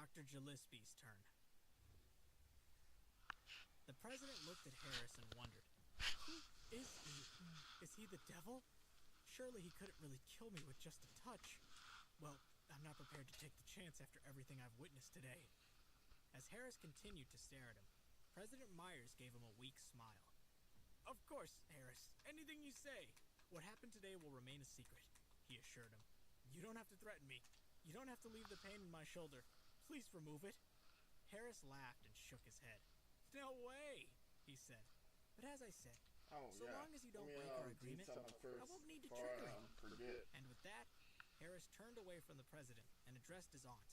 Dr. Gillespie's turn. The president looked at Harris and wondered, who is he? Is he the devil? Surely he couldn't really kill me with just a touch. Well, I'm not prepared to take the chance after everything I've witnessed today. As Harris continued to stare at him, President Myers gave him a weak smile. Of course, Harris. Anything you say. What happened today will remain a secret, he assured him. You don't have to threaten me. You don't have to leave the pain in my shoulder. Please remove it. Harris laughed and shook his head. No way, he said. But as I said, so long as you don't break our agreement, I won't need to trigger it. And with that, Harris turned away from the president and addressed his aunt.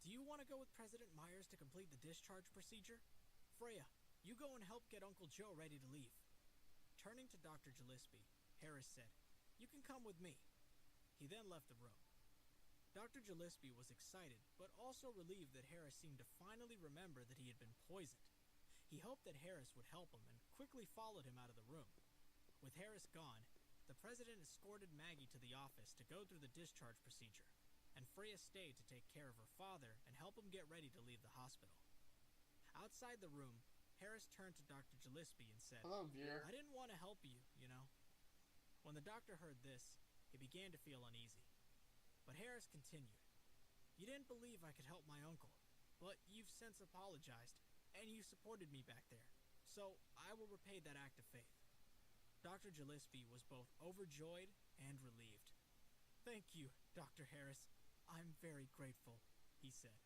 Do you want to go with President Myers to complete the discharge procedure? Freya, you go and help get Uncle Joe ready to leave. Turning to Dr. Gillespie, Harris said, You can come with me. He then left the room. Dr. Gillespie was excited, but also relieved that Harris seemed to finally remember that he had been poisoned. He hoped that Harris would help him and quickly followed him out of the room. With Harris gone, the president escorted Maggie to the office to go through the discharge procedure, and Freya stayed to take care of her father and help him get ready to leave the hospital. Outside the room, Harris turned to Dr. Gillespie and said, Hello, dear. I didn't want to help you, you know. When the doctor heard this, he began to feel uneasy. But Harris continued, You didn't believe I could help my uncle, but you've since apologized, and you supported me back there, so I will repay that act of faith. Dr. Gillespie was both overjoyed and relieved. Thank you, Dr. Harris. I'm very grateful, he said.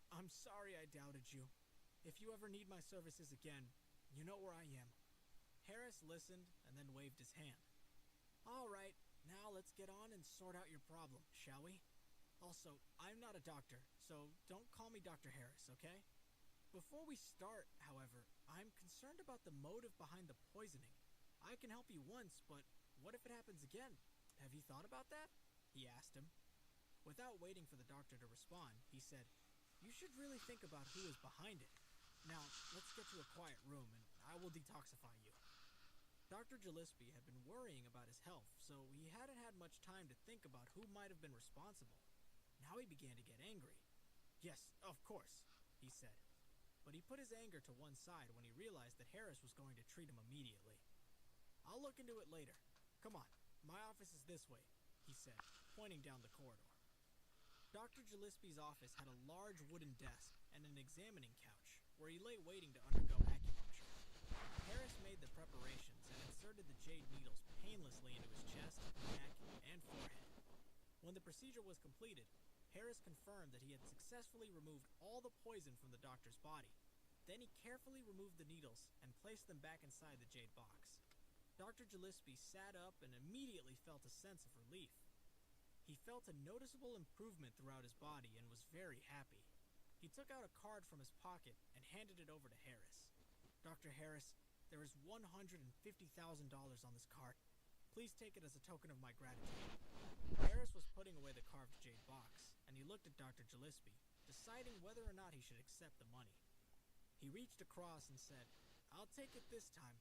I'm sorry I doubted you. If you ever need my services again, you know where I am. Harris listened and then waved his hand. All right, now let's get on and sort out your problem, shall we? Also, I'm not a doctor, so don't call me Dr. Harris, okay? Before we start, however, I'm concerned about the motive behind the poisoning. I can help you once, but what if it happens again? Have you thought about that? He asked him. Without waiting for the doctor to respond, he said, You should really think about who is behind it. Now, let's get to a quiet room and I will detoxify you. Dr. Gillespie had been worrying about his health, so he hadn't had much time to think about who might have been responsible. Now he began to get angry. Yes, of course, he said. But he put his anger to one side when he realized that Harris was going to treat him immediately. I'll look into it later. Come on, my office is this way, he said, pointing down the corridor. Dr. Gillespie's office had a large wooden desk and an examining couch, where he lay waiting to undergo acupuncture. Harris made the preparations and inserted the jade needles painlessly into his chest, neck, and forehead. When the procedure was completed, Harris confirmed that he had successfully removed all the poison from the doctor's body. Then he carefully removed the needles and placed them back inside the jade box. Dr. Gillespie sat up and immediately felt a sense of relief. He felt a noticeable improvement throughout his body and was very happy. He took out a card from his pocket and handed it over to Harris. Dr. Harris, there is $150,000 on this card. Please take it as a token of my gratitude. Harris was putting away the carved jade box, and he looked at Dr. Gillespie, deciding whether or not he should accept the money. He reached across and said, I'll take it this time.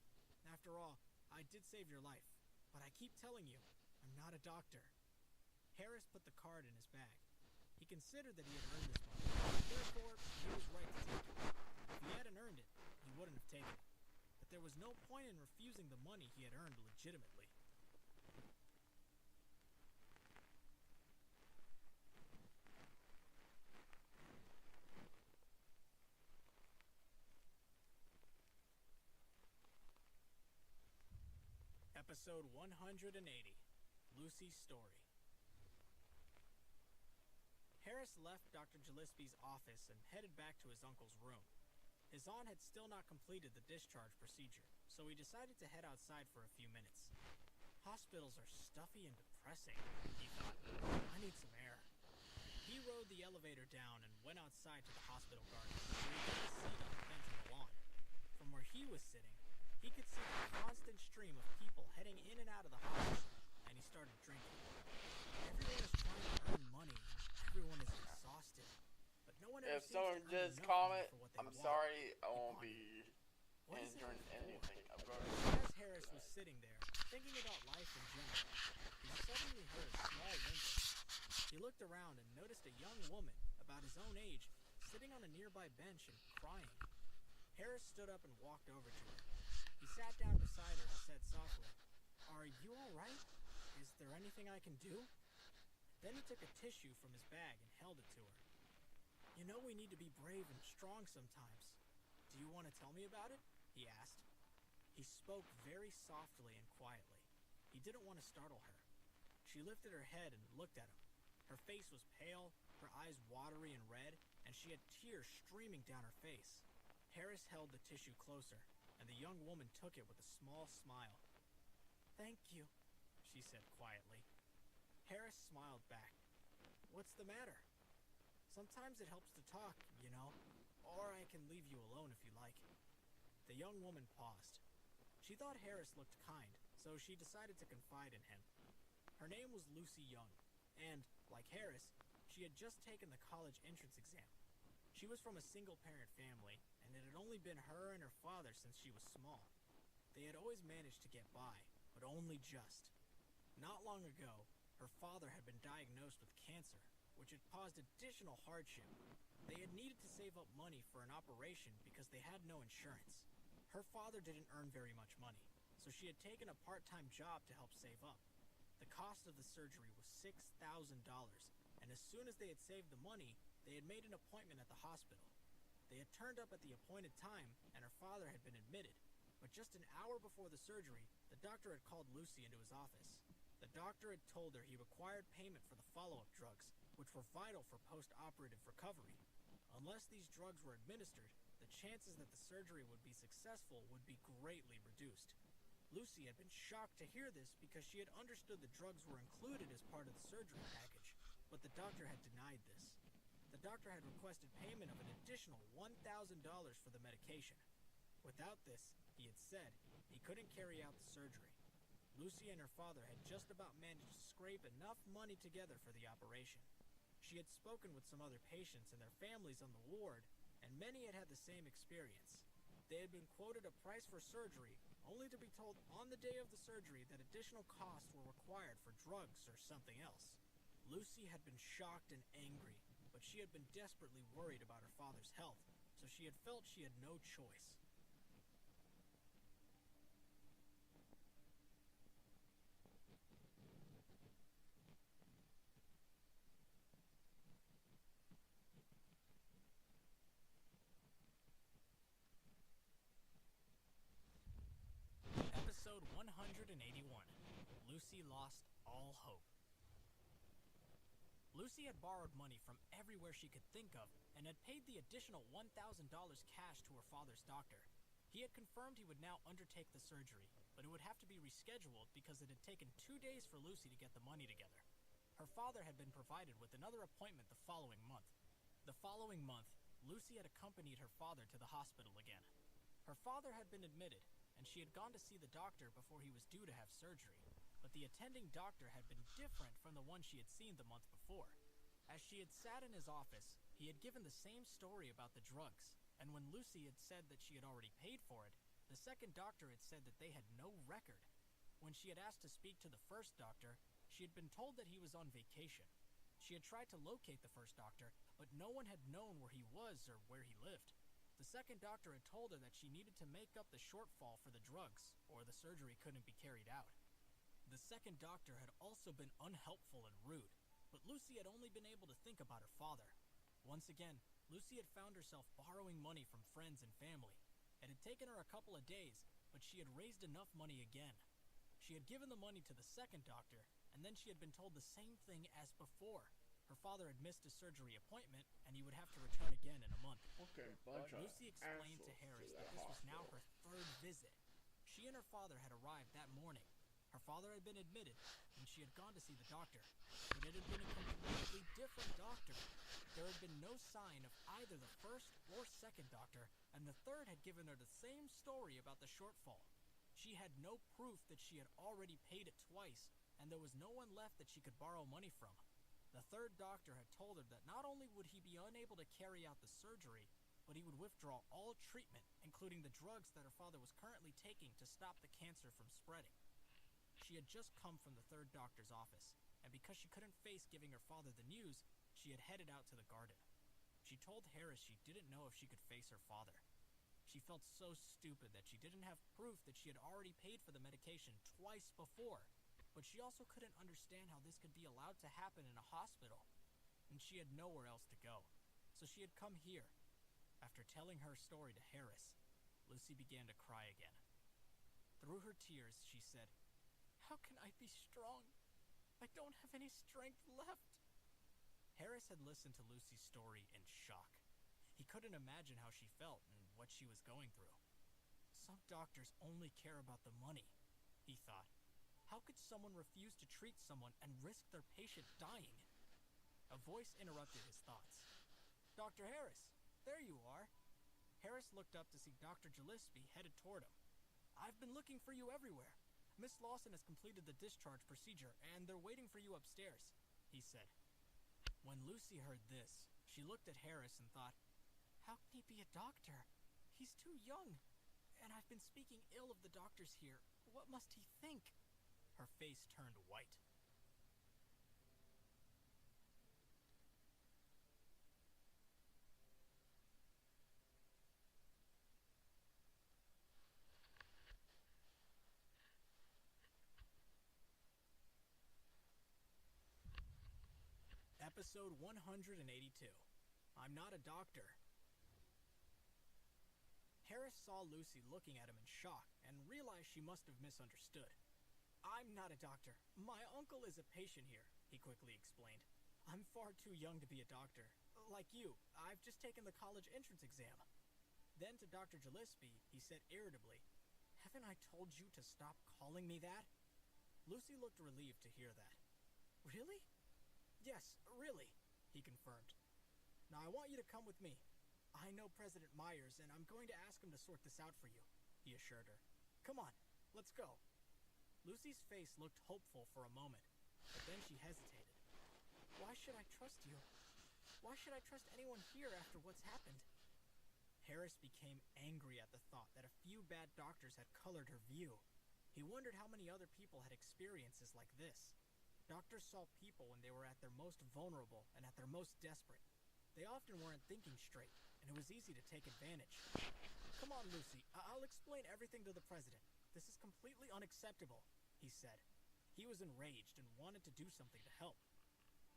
After all, I did save your life, but I keep telling you, I'm not a doctor. Harris put the card in his bag. He considered that he had earned this money, therefore he was right to take it. If he hadn't earned it, he wouldn't have taken it. But there was no point in refusing the money he had earned legitimately. Episode 180, Lucy's Story. Harris left Dr. Gillespie's office and headed back to his uncle's room. His aunt had still not completed the discharge procedure, so he decided to head outside for a few minutes. Hospitals are stuffy and depressing, he thought. I need some air. He rode the elevator down and went outside to the hospital garden, where he got a seat on the bench on the lawn. From where he was sitting, he could see the constant stream of people heading in and out of the hospital, and he started drinking. Everyone is trying to earn money, and everyone is exhausted. But no one ever If seems to someone earn does enough comment, money for what they I'm want. sorry, I He won't pondered. be What is it entering for? anything. I'm going As Harris was sitting there, thinking about life in general, he suddenly heard a small whimper. He looked around and noticed a young woman, about his own age, sitting on a nearby bench and crying. Harris stood up and walked over to her. He sat down beside her and said softly, "Are you all right? Is there anything I can do?" Then he took a tissue from his bag and held it to her. "You know we need to be brave and strong sometimes. Do you want to tell me about it?" he asked. He spoke very softly and quietly. He didn't want to startle her. She lifted her head and looked at him. Her face was pale, her eyes watery and red, and she had tears streaming down her face. Harris held the tissue closer, and the young woman took it with a small smile. "Thank you," she said quietly. Harris smiled back. "What's the matter?" "Sometimes it helps to talk, you know, or I can leave you alone if you like." The young woman paused. She thought Harris looked kind, so she decided to confide in him. Her name was Lucy Young, and, like Harris, she had just taken the college entrance exam. She was from a single-parent family, and it had only been her and her father since she was small. They had always managed to get by, but only just. Not long ago, her father had been diagnosed with cancer, which had caused additional hardship. They had needed to save up money for an operation because they had no insurance. Her father didn't earn very much money, so she had taken a part-time job to help save up. The cost of the surgery was $6,000, and as soon as they had saved the money, they had made an appointment at the hospital. They had turned up at the appointed time, and her father had been admitted. But just an hour before the surgery, the doctor had called Lucy into his office. The doctor had told her he required payment for the follow-up drugs, which were vital for post-operative recovery. Unless these drugs were administered, the chances that the surgery would be successful would be greatly reduced. Lucy had been shocked to hear this because she had understood the drugs were included as part of the surgery package, but the doctor had denied this. The doctor had requested payment of an additional $1,000 for the medication. Without this, he had said, he couldn't carry out the surgery. Lucy and her father had just about managed to scrape enough money together for the operation. She had spoken with some other patients and their families on the ward, and many had had the same experience. They had been quoted a price for surgery, only to be told on the day of the surgery that additional costs were required for drugs or something else. Lucy had been shocked and angry, but she had been desperately worried about her father's health, so she had felt she had no choice. Episode 181. Lucy lost all hope. Lucy had borrowed money from everywhere she could think of and had paid the additional $1,000 cash to her father's doctor. He had confirmed he would now undertake the surgery, but it would have to be rescheduled because it had taken 2 days for Lucy to get the money together. Her father had been provided with another appointment the following month. The following month, Lucy had accompanied her father to the hospital again. Her father had been admitted, and she had gone to see the doctor before he was due to have surgery, but the attending doctor had been different from the one she had seen the month before. As she had sat in his office, he had given the same story about the drugs, and when Lucy had said that she had already paid for it, the second doctor had said that they had no record. When she had asked to speak to the first doctor, she had been told that he was on vacation. She had tried to locate the first doctor, but no one had known where he was or where he lived. The second doctor had told her that she needed to make up the shortfall for the drugs, or the surgery couldn't be carried out. The second doctor had also been unhelpful and rude, but Lucy had only been able to think about her father. Once again, Lucy had found herself borrowing money from friends and family. It had taken her a couple of days, but she had raised enough money again. She had given the money to the second doctor, and then she had been told the same thing as before. Her father had missed his surgery appointment, and he would have to return again in a month. Lucy explained to Harris that this was now her third visit. She and her father had arrived that morning. Her father had been admitted, and she had gone to see the doctor, but it had been a completely different doctor. There had been no sign of either the first or second doctor, and the third had given her the same story about the shortfall. She had no proof that she had already paid it twice, and there was no one left that she could borrow money from. The third doctor had told her that not only would he be unable to carry out the surgery, but he would withdraw all treatment, including the drugs that her father was currently taking to stop the cancer from spreading. She had just come from the third doctor's office, and because she couldn't face giving her father the news, she had headed out to the garden. She told Harris she didn't know if she could face her father. She felt so stupid that she didn't have proof that she had already paid for the medication twice before, but she also couldn't understand how this could be allowed to happen in a hospital. And she had nowhere else to go, so she had come here. After telling her story to Harris, Lucy began to cry again. Through her tears, she said, "How can I be strong? I don't have any strength left." Harris had listened to Lucy's story in shock. He couldn't imagine how she felt and what she was going through. Some doctors only care about the money, he thought. How could someone refuse to treat someone and risk their patient dying? A voice interrupted his thoughts. "Dr. Harris, there you are." Harris looked up to see Dr. Gillespie headed toward him. "I've been looking for you everywhere. Miss Lawson has completed the discharge procedure, and they're waiting for you upstairs," he said. When Lucy heard this, she looked at Harris and thought, "How can he be a doctor? He's too young. And I've been speaking ill of the doctors here. What must he think?" Her face turned white. Episode 182. I'm Not a Doctor. Harris saw Lucy looking at him in shock and realized she must have misunderstood. "I'm not a doctor. My uncle is a patient here," he quickly explained. "I'm far too young to be a doctor. Like you, I've just taken the college entrance exam." Then to Dr. Gillespie, he said irritably, "Haven't I told you to stop calling me that?" Lucy looked relieved to hear that. "Really?" "Yes, really," he confirmed. "Now I want you to come with me. I know President Myers, and I'm going to ask him to sort this out for you," he assured her. "Come on, let's go." Lucy's face looked hopeful for a moment, but then she hesitated. "Why should I trust you? Why should I trust anyone here after what's happened?" Harris became angry at the thought that a few bad doctors had colored her view. He wondered how many other people had experiences like this. Doctors saw people when they were at their most vulnerable and at their most desperate. They often weren't thinking straight, and it was easy to take advantage. "Come on, Lucy, I'll explain everything to the president. This is completely unacceptable," he said. He was enraged and wanted to do something to help.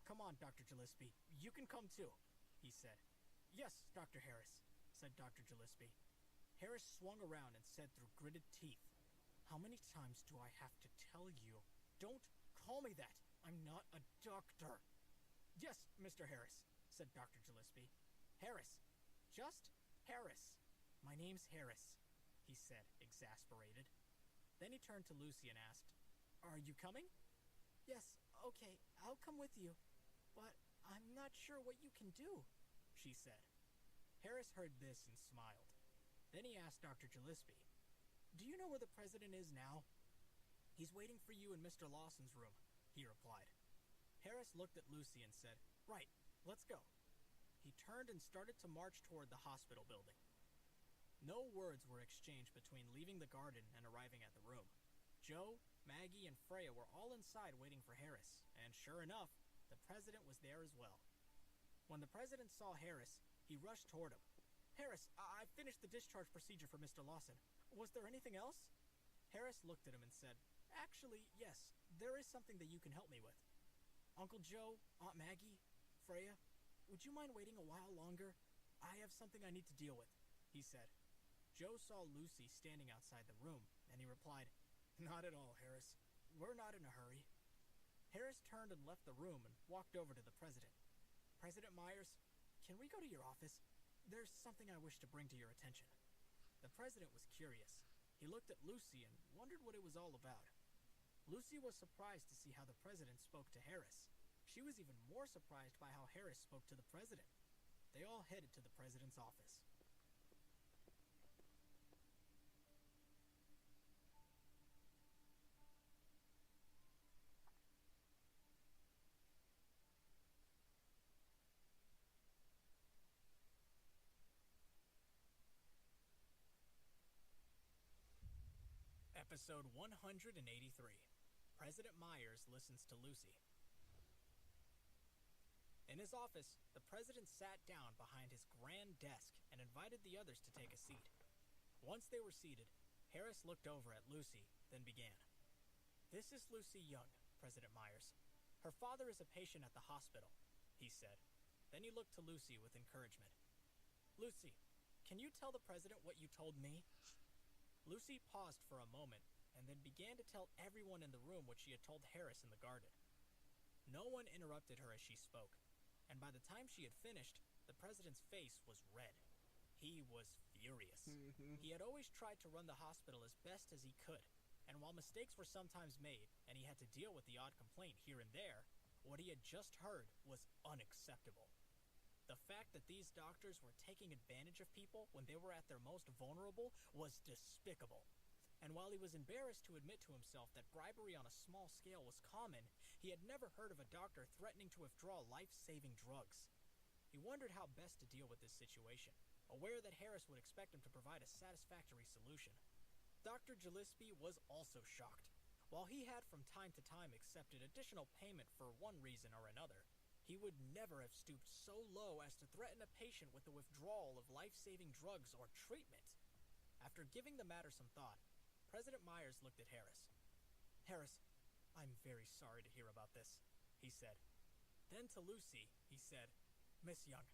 "Come on, Dr. Gillespie, you can come too," he said. "Yes, Dr. Harris," said Dr. Gillespie. Harris swung around and said through gritted teeth, "How many times do I have to tell you? Don't call me that. I'm not a doctor." "Yes, Mr. Harris," said Dr. Gillespie. "Harris. Just Harris. My name's Harris," he said, exasperated. Then he turned to Lucy and asked, "Are you coming?" "Yes, okay, I'll come with you. But I'm not sure what you can do," she said. Harris heard this and smiled. Then he asked Dr. Gillespie, "Do you know where the president is now?" "He's waiting for you in Mr. Lawson's room," he replied. Harris looked at Lucy and said, "Right, let's go." He turned and started to march toward the hospital building. No words were exchanged between leaving the garden and arriving at the room. Joe, Maggie, and Freya were all inside waiting for Harris, and sure enough, the president was there as well. When the president saw Harris, he rushed toward him. "Harris, I finished the discharge procedure for Mr. Lawson. Was there anything else?" Harris looked at him and said, "Actually, yes, there is something that you can help me with. Uncle Joe, Aunt Maggie, Freya, would you mind waiting a while longer? I have something I need to deal with," he said. Joe saw Lucy standing outside the room, and he replied, "Not at all, Harris. We're not in a hurry." Harris turned and left the room and walked over to the president. "President Myers, can we go to your office? There's something I wish to bring to your attention." The president was curious. He looked at Lucy and wondered what it was all about. Lucy was surprised to see how the president spoke to Harris. She was even more surprised by how Harris spoke to the president. They all headed to the president's office. Episode 183. President Myers listens to Lucy. In his office, the president sat down behind his grand desk and invited the others to take a seat. Once they were seated, Harris looked over at Lucy, then began. "This is Lucy Young, President Myers. Her father is a patient at the hospital," he said. Then he looked to Lucy with encouragement. "Lucy, can you tell the president what you told me?" Lucy paused for a moment and then began to tell everyone in the room what she had told Harris in the garden. No one interrupted her as she spoke, and by the time she had finished, the president's face was red. He was furious. He had always tried to run the hospital as best as he could, and while mistakes were sometimes made and he had to deal with the odd complaint here and there, what he had just heard was unacceptable. The fact that these doctors were taking advantage of people when they were at their most vulnerable was despicable. And while he was embarrassed to admit to himself that bribery on a small scale was common, he had never heard of a doctor threatening to withdraw life-saving drugs. He wondered how best to deal with this situation, aware that Harris would expect him to provide a satisfactory solution. Dr. Gillespie was also shocked. While he had from time to time accepted additional payment for one reason or another, he would never have stooped so low as to threaten a patient with the withdrawal of life-saving drugs or treatment. After giving the matter some thought, President Myers looked at Harris. "Harris, I'm very sorry to hear about this," he said. Then to Lucy, he said, "Miss Young,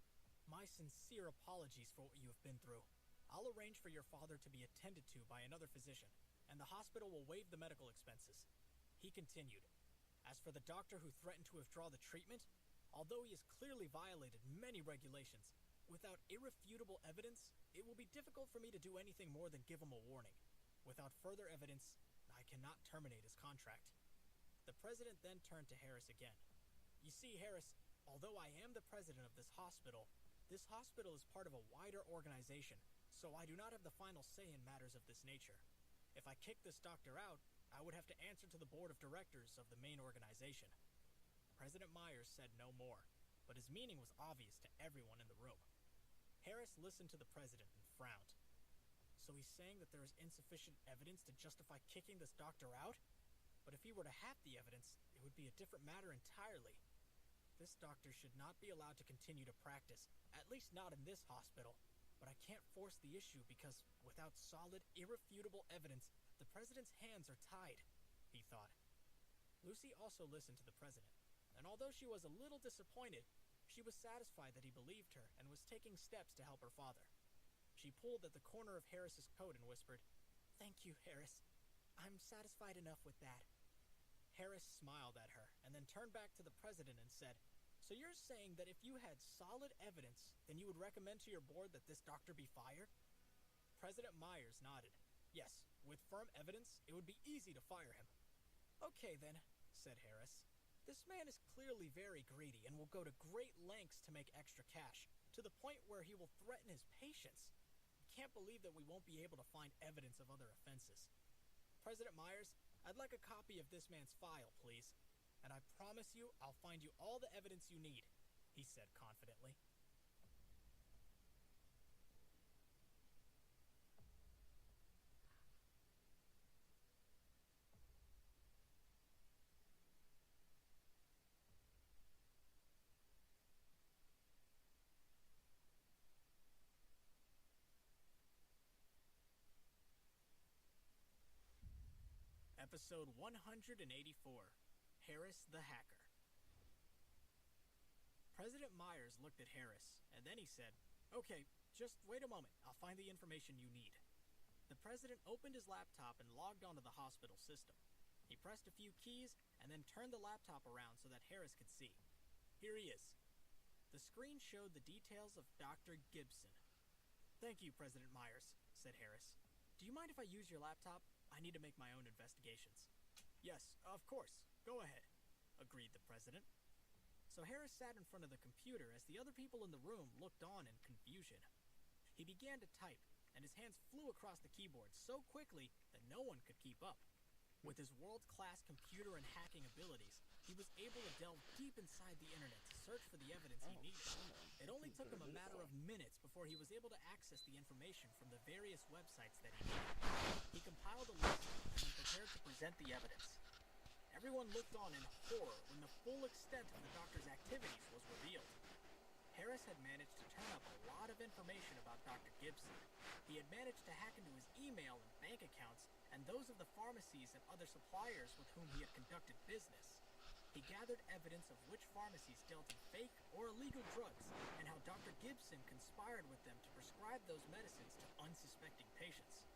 my sincere apologies for what you have been through. I'll arrange for your father to be attended to by another physician, and the hospital will waive the medical expenses." He continued, "As for the doctor who threatened to withdraw the treatment, although he has clearly violated many regulations, without irrefutable evidence, it will be difficult for me to do anything more than give him a warning. Without further evidence, I cannot terminate his contract." The president then turned to Harris again. "You see, Harris, although I am the president of this hospital is part of a wider organization, so I do not have the final say in matters of this nature. If I kick this doctor out, I would have to answer to the board of directors of the main organization." President Myers said no more, but his meaning was obvious to everyone in the room. Harris listened to the president and frowned. "So he's saying that there is insufficient evidence to justify kicking this doctor out? But if he were to have the evidence, it would be a different matter entirely. This doctor should not be allowed to continue to practice, at least not in this hospital. But I can't force the issue because, without solid, irrefutable evidence, the president's hands are tied," he thought. Lucy also listened to the president, and although she was a little disappointed, she was satisfied that he believed her and was taking steps to help her father. She pulled at the corner of Harris's coat and whispered, "Thank you, Harris. I'm satisfied enough with that." Harris smiled at her and then turned back to the president and said, "So you're saying that if you had solid evidence, then you would recommend to your board that this doctor be fired?" President Myers nodded. "Yes, with firm evidence, it would be easy to fire him." "Okay then," said Harris. "This man is clearly very greedy and will go to great lengths to make extra cash, to the point where he will threaten his patients. I can't believe that we won't be able to find evidence of other offenses. President Myers, I'd like a copy of this man's file, please. And I promise you I'll find you all the evidence you need," he said confidently. Episode 184, Harris the Hacker. President Myers looked at Harris, and then he said, "Okay, just wait a moment. I'll find the information you need." The president opened his laptop and logged onto the hospital system. He pressed a few keys and then turned the laptop around so that Harris could see. Here he is. The screen showed the details of Dr. Gibson. "Thank you, President Myers," said Harris. "Do you mind if I use your laptop? I need to make my own investigations." "Yes, of course. Go ahead," agreed the president. So Harris sat in front of the computer as the other people in the room looked on in confusion. He began to type, and his hands flew across the keyboard so quickly that no one could keep up. With his world-class computer and hacking abilities, he was able to delve deep inside the internet to search for the evidence he needed. It only took him a matter of minutes before he was able to access the information from the various websites that he needed. He compiled a list and then prepared to present the evidence. Everyone looked on in horror when the full extent of the doctor's activities was revealed. Harris had managed to turn up a lot of information about Dr. Gibson. He had managed to hack into his email and bank accounts, and those of the pharmacies and other suppliers with whom he had conducted business. He gathered evidence of which pharmacies dealt in fake or illegal drugs, and how Dr. Gibson conspired with them to prescribe those medicines to unsuspecting patients.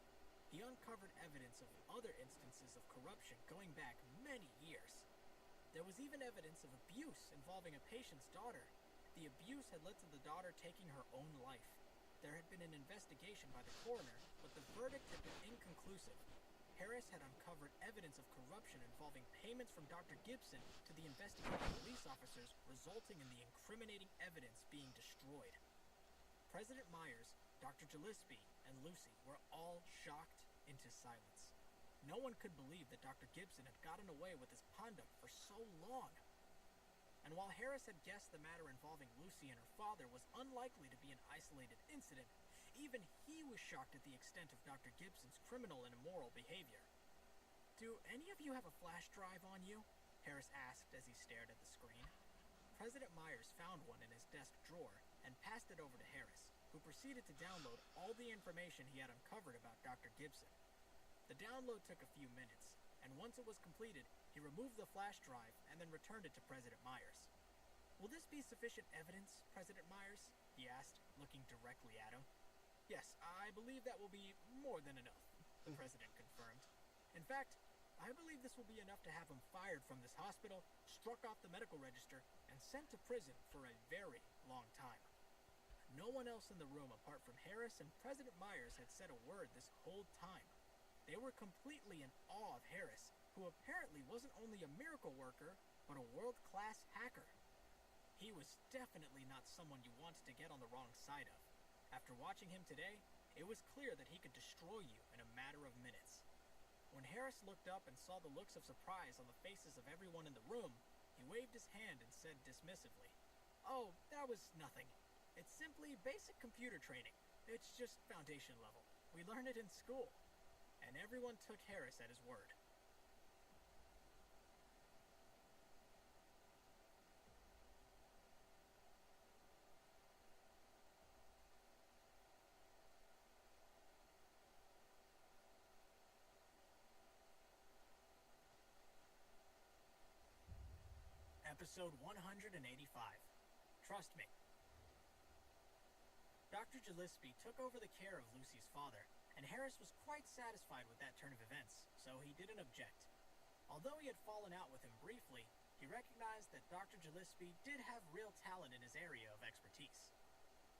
He uncovered evidence of other instances of corruption going back many years. There was even evidence of abuse involving a patient's daughter. The abuse had led to the daughter taking her own life. There had been an investigation by the coroner, but the verdict had been inconclusive. Harris had uncovered evidence of corruption involving payments from Dr. Gibson to the investigating police officers, resulting in the incriminating evidence being destroyed. President Myers, Dr. Gillespie, and Lucy were all shocked into silence. No one could believe that Dr. Gibson had gotten away with his conduct for so long. And while Harris had guessed the matter involving Lucy and her father was unlikely to be an isolated incident, even he was shocked at the extent of Dr. Gibson's criminal and immoral behavior. "Do any of you have a flash drive on you?" Harris asked as he stared at the screen. President Myers found one in his desk drawer and passed it over to Harris, who proceeded to download all the information he had uncovered about Dr. Gibson. The download took a few minutes, and once it was completed, he removed the flash drive and then returned it to President Myers. "Will this be sufficient evidence, President Myers?" he asked, looking directly at him. "Yes, I believe that will be more than enough," the president confirmed. "In fact, I believe this will be enough to have him fired from this hospital, struck off the medical register, and sent to prison for a very long time." No one else in the room apart from Harris and President Myers had said a word this whole time. They were completely in awe of Harris, who apparently wasn't only a miracle worker, but a world-class hacker. He was definitely not someone you wanted to get on the wrong side of. After watching him today, it was clear that he could destroy you in a matter of minutes. When Harris looked up and saw the looks of surprise on the faces of everyone in the room, he waved his hand and said dismissively, "Oh, that was nothing. It's simply basic computer training. It's just foundation level. We learn it in school." And everyone took Harris at his word. Episode 185. Trust Me. Dr. Gillespie took over the care of Lucy's father, and Harris was quite satisfied with that turn of events, so he didn't object. Although he had fallen out with him briefly, he recognized that Dr. Gillespie did have real talent in his area of expertise.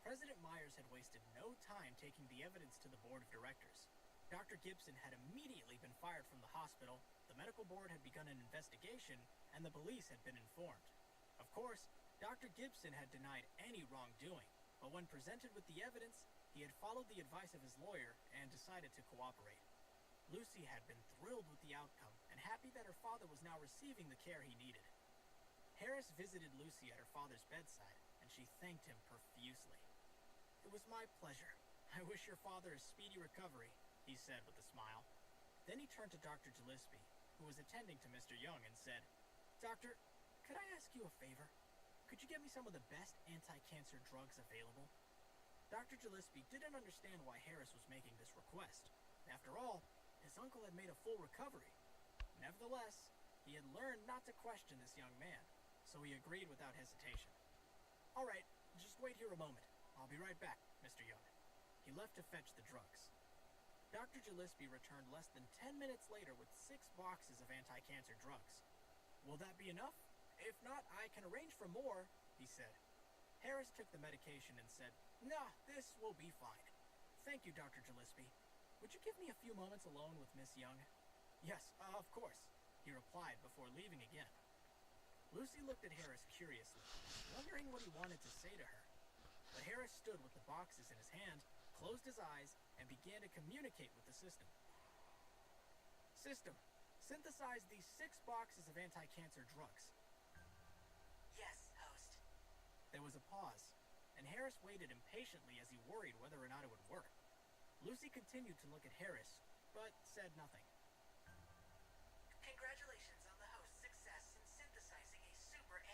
President Myers had wasted no time taking the evidence to the board of directors. Dr. Gibson had immediately been fired from the hospital, the medical board had begun an investigation, and the police had been informed. Of course, Dr. Gibson had denied any wrongdoing, but when presented with the evidence, he had followed the advice of his lawyer and decided to cooperate. Lucy had been thrilled with the outcome and happy that her father was now receiving the care he needed. Harris visited Lucy at her father's bedside, and she thanked him profusely. "It was my pleasure. I wish your father a speedy recovery," he said with a smile. Then he turned to Dr. Gillespie, who was attending to Mr. Young, and said, "Doctor, could I ask you a favor? Could you get me some of the best anti-cancer drugs available?" Dr. Gillespie didn't understand why Harris was making this request. After all, his uncle had made a full recovery. Nevertheless, he had learned not to question this young man, so he agreed without hesitation. "All right, just wait here a moment. I'll be right back, Mr. Young." He left to fetch the drugs. Dr. Gillespie returned less than 10 minutes later with 6 boxes of anti-cancer drugs. "Will that be enough? If not, I can arrange for more," he said. Harris took the medication and said, "Nah, this will be fine. Thank you, Dr. Gillespie. Would you give me a few moments alone with Miss Young?" "Yes, of course," he replied before leaving again. Lucy looked at Harris curiously, wondering what he wanted to say to her. But Harris stood with the boxes in his hand, closed his eyes, and began to communicate with the system. "System, synthesize these 6 boxes of anti-cancer drugs." "Yes, host." There was a pause, and Harris waited impatiently as he worried whether or not it would work. Lucy continued to look at Harris, but said nothing. "Congratulations on the host's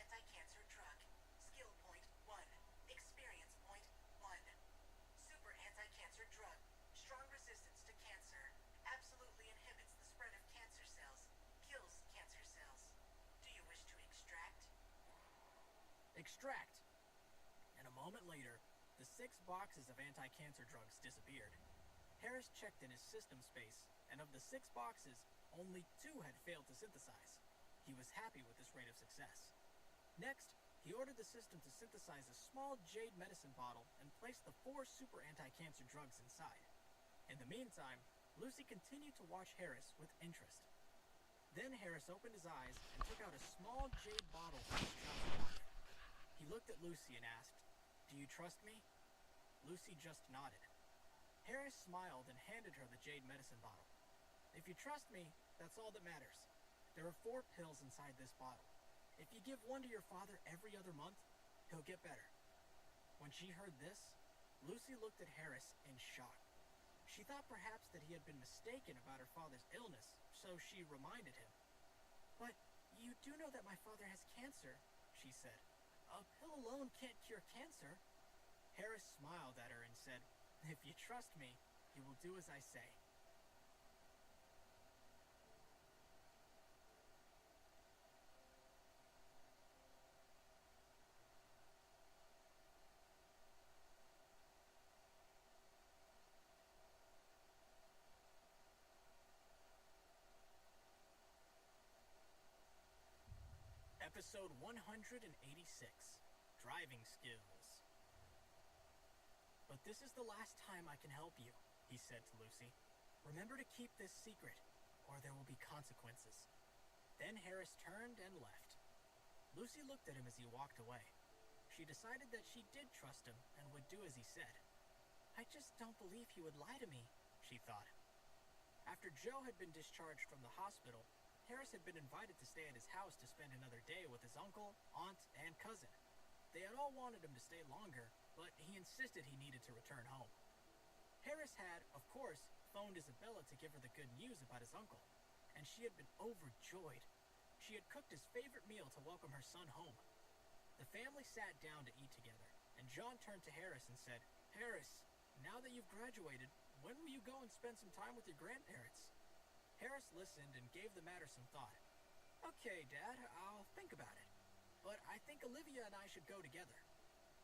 anti-cancer drug. Skill point 1. Experience point 1. Super anti-cancer drug. Strong resistance to cancer. Absolutely inhibits the spread of cancer cells. Kills cancer cells. Do you wish to extract? Extract! And a moment later, the 6 boxes of anti-cancer drugs disappeared. Harris checked in his system space, and of the 6 boxes, only 2 had failed to synthesize. He was happy with this rate of success. Next, he ordered the system to synthesize a small jade medicine bottle and placed the 4 super anti-cancer drugs inside. In the meantime, Lucy continued to watch Harris with interest. Then Harris opened his eyes and took out a small jade bottle from his trouser pocket. He looked at Lucy and asked, "Do you trust me?" Lucy just nodded. Harris smiled and handed her the jade medicine bottle. "If you trust me, that's all that matters. There are 4 pills inside this bottle. If you give one to your father every other month, he'll get better." When she heard this, Lucy looked at Harris in shock. She thought perhaps that he had been mistaken about her father's illness, so she reminded him. "But you do know that my father has cancer," she said. "A pill alone can't cure cancer." Harris smiled at her and said, "If you trust me, you will do as I say." Episode 186, Driving Skills. "But this is the last time I can help you," he said to Lucy. "Remember to keep this secret, or there will be consequences." Then Harris turned and left. Lucy looked at him as he walked away. She decided that she did trust him and would do as he said. "I just don't believe he would lie to me," she thought. After Joe had been discharged from the hospital, Harris had been invited to stay at his house to spend another day with his uncle, aunt, and cousin. They had all wanted him to stay longer, but he insisted he needed to return home. Harris had, of course, phoned Isabella to give her the good news about his uncle, and she had been overjoyed. She had cooked his favorite meal to welcome her son home. The family sat down to eat together, and John turned to Harris and said, "Harris, now that you've graduated, when will you go and spend some time with your grandparents?" Harris listened and gave the matter some thought. "Okay, Dad, I'll think about it. But I think Olivia and I should go together.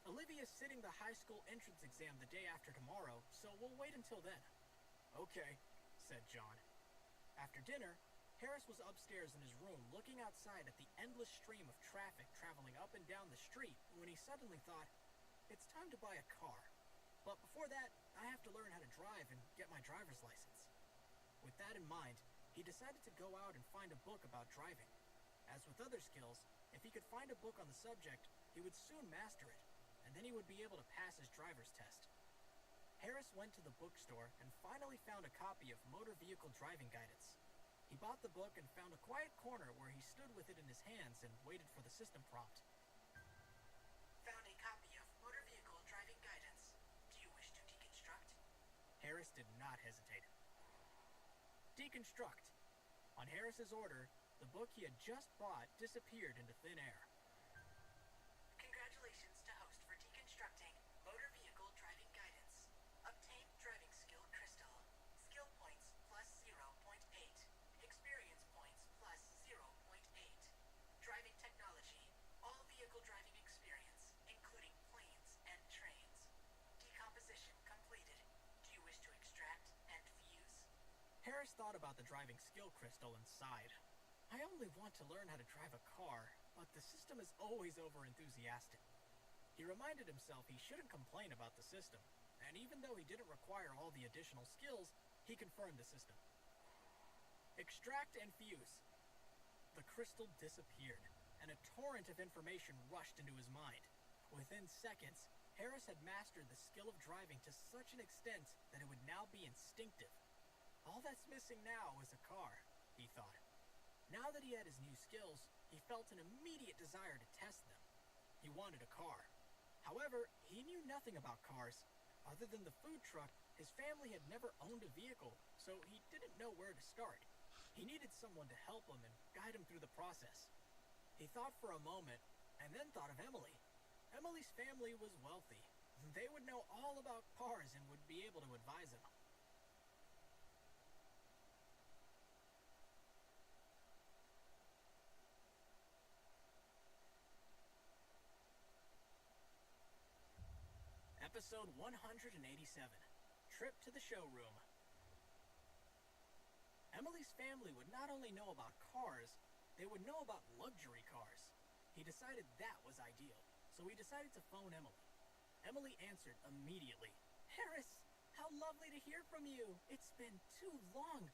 Olivia's sitting the high school entrance exam the day after tomorrow, so we'll wait until then." "Okay," said John. After dinner, Harris was upstairs in his room looking outside at the endless stream of traffic traveling up and down the street when he suddenly thought, "It's time to buy a car. But before that, I have to learn how to drive and get my driver's license." With that in mind, he decided to go out and find a book about driving. As with other skills, if he could find a book on the subject, he would soon master it, and then he would be able to pass his driver's test. Harris went to the bookstore and finally found a copy of Motor Vehicle Driving Guidance. He bought the book and found a quiet corner where he stood with it in his hands and waited for the system prompt. Found a copy of Motor Vehicle Driving Guidance. Do you wish to deconstruct? Harris did not hesitate. Deconstruct. On Harris's order, the book he had just bought disappeared into thin air. Congratulations to host for deconstructing Motor Vehicle Driving Guidance. Obtain driving skill crystal. Skill points plus 0.8. Experience points plus 0.8. Driving technology. All vehicle driving experience, including planes and trains. Decomposition completed. Do you wish to extract and fuse? Harris thought about the driving skill crystal and sighed. "I only want to learn how to drive a car, but the system is always over-enthusiastic." He reminded himself he shouldn't complain about the system, and even though he didn't require all the additional skills, he confirmed the system. Extract and fuse. The crystal disappeared, and a torrent of information rushed into his mind. Within seconds, Harris had mastered the skill of driving to such an extent that it would now be instinctive. All that's missing now is a car, he thought. Now that he had his new skills, he felt an immediate desire to test them. He wanted a car. However, he knew nothing about cars. Other than the food truck, his family had never owned a vehicle, so he didn't know where to start. He needed someone to help him and guide him through the process. He thought for a moment, and then thought of Emily. Emily's family was wealthy. They would know all about cars and would be able to advise him. Episode 187, Trip to the Showroom. Emily's family would not only know about cars, they would know about luxury cars. He decided that was ideal, so he decided to phone Emily. Emily answered immediately. Harris, how lovely to hear from you. It's been too long.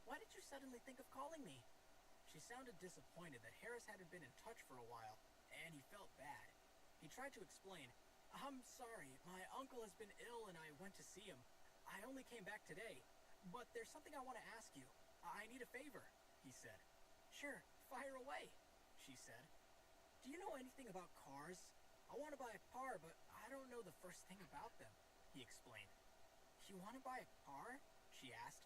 Why did you suddenly think of calling me? She sounded disappointed that Harris hadn't been in touch for a while, and he felt bad. He tried to explain, I'm sorry, my uncle has been ill and I went to see him. I only came back today, but there's something I want to ask you. I need a favor, he said. Sure, fire away, she said. Do you know anything about cars? I want to buy a car, but I don't know the first thing about them, he explained. You want to buy a car? She asked.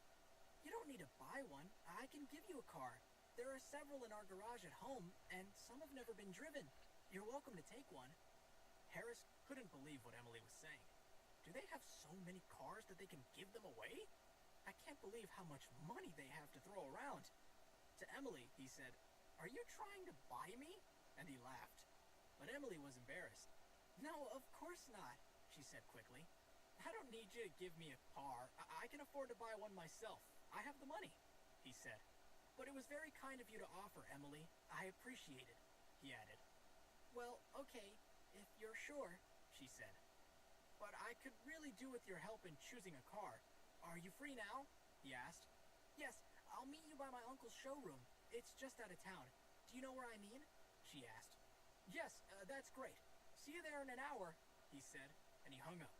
You don't need to buy one. I can give you a car. There are several in our garage at home, and some have never been driven. You're welcome to take one. Harris couldn't believe what Emily was saying. Do they have so many cars that they can give them away? I can't believe how much money they have to throw around. To Emily, he said, Are you trying to buy me? And he laughed. But Emily was embarrassed. No, of course not, she said quickly. I don't need you to give me a car. I can afford to buy one myself. I have the money, he said. But it was very kind of you to offer, Emily. I appreciate it, he added. Well, okay, if you're sure, she said. But I could really do with your help in choosing a car. Are you free now? He asked. Yes, I'll meet you by my uncle's showroom. It's just out of town. Do you know where I mean? She asked. Yes, that's great. See you there in an hour, he said, and he hung up.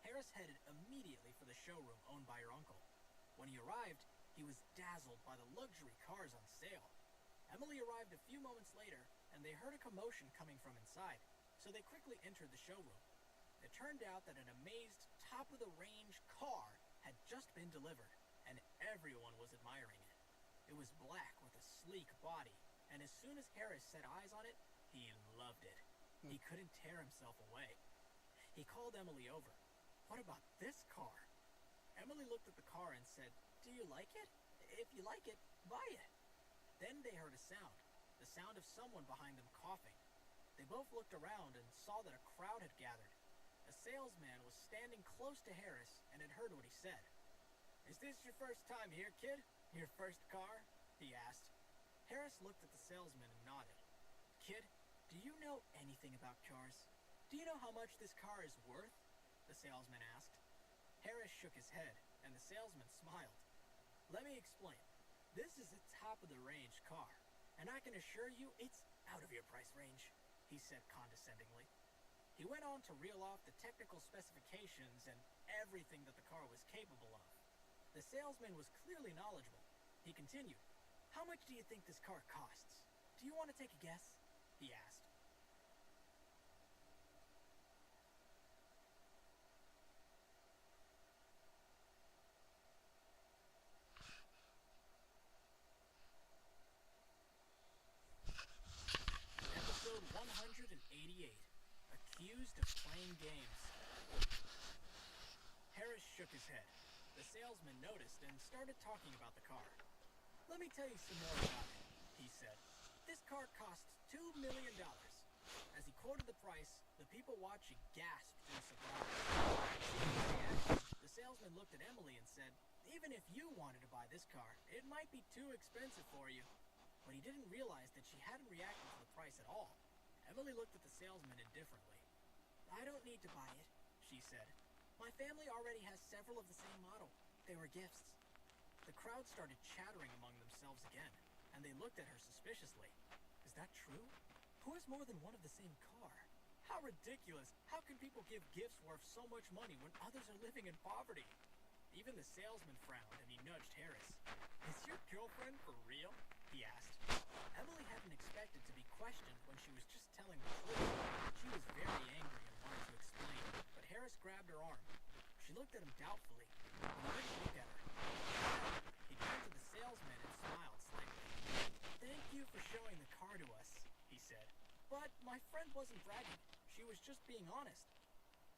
Harris headed immediately for the showroom owned by her uncle. When he arrived, he was dazzled by the luxury cars on sale. Emily arrived a few moments later, and they heard a commotion coming from inside, so they quickly entered the showroom. It turned out that an amazed, top-of-the-range car had just been delivered, and everyone was admiring it. It was black with a sleek body, and as soon as Harris set eyes on it, he loved it. He couldn't tear himself away. He called Emily over. What about this car? Emily looked at the car and said, Do you like it? If you like it, buy it. Then they heard a the sound of someone behind them coughing. They both looked around and saw that a crowd had gathered. A salesman was standing close to Harris and had heard what he said. Is this your first time here, kid? Your first car? He asked. Harris looked at the salesman and nodded. Kid, do you know anything about cars? Do you know how much this car is worth? The salesman asked. Harris shook his head, and the salesman smiled. Let me explain. This is a top-of-the-range car, and I can assure you it's out of your price range, he said condescendingly. He went on to reel off the technical specifications and everything that the car was capable of. The salesman was clearly knowledgeable. He continued, How much do you think this car costs? Do you want to take a guess? He asked. Episode 188, Accused of Playing Games. Harris shook his head. The salesman noticed and started talking about the car. Let me tell you some more about it, he said. This car costs $2 million. As he quoted the price, the people watching gasped in surprise. The salesman looked at Emily and said, Even if you wanted to buy this car, it might be too expensive for you. But he didn't realize that she hadn't reacted to the price at all. Emily looked at the salesman indifferently. I don't need to buy it, she said. My family already has several of the same model. They were gifts. The crowd started chattering among themselves again, and they looked at her suspiciously. Is that true? Who has more than one of the same car? How ridiculous! How can people give gifts worth so much money when others are living in poverty? Even the salesman frowned, and he nudged Harris. Is your girlfriend for real? He asked. Emily hadn't expected to be questioned when she was just telling the truth. She was very angry and wanted to explain, but Harris grabbed her arm. She looked at him doubtfully, but he didn't look at her. He turned to the salesman and smiled slightly. Thank you for showing the car to us, he said. But my honest.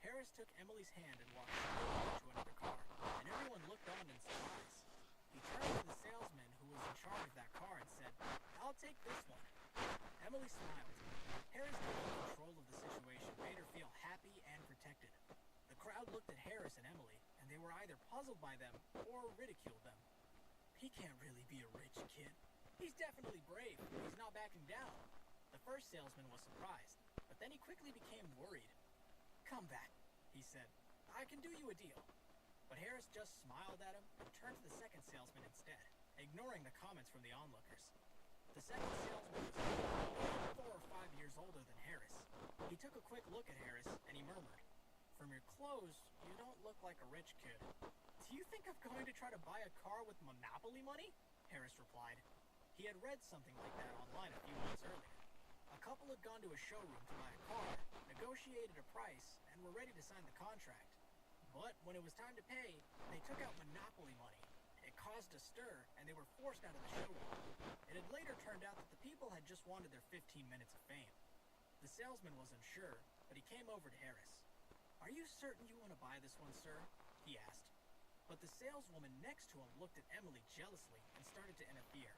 Harris took Emily's hand and walked slowly to another car, and everyone looked on in surprise. He turned to the salesman who was in charge of that car and said, "I'll take this one." Emily smiled. Harris taking control of the situation made her feel happy and protected. The crowd looked at Harris and Emily, and they were either puzzled by them or ridiculed them. "He can't really be a rich kid. He's definitely brave, but he's not backing down." The first salesman was surprised, but then he quickly became worried. "Come back," he said. "I can do you a deal." But Harris just smiled at him and turned to the second salesman instead, ignoring the comments from the onlookers. The second salesman was about 4 or 5 years older than Harris. He took a quick look at Harris and he murmured, "From your clothes, you don't look like a rich kid." "Do you think I'm going to try to buy a car with Monopoly money?" Harris replied. He had read something like that online a few months earlier. A couple had gone to a showroom to buy a car, negotiated a price, and were ready to sign the contract. But when it was time to pay, they took out Monopoly money. It caused a stir, and they were forced out of the showroom. It had later turned out that the people had just wanted their 15 minutes of fame. The salesman was unsure, but he came over to Harris. "Are you certain you want to buy this one, sir?" he asked. But the saleswoman next to him looked at Emily jealously and started to interfere.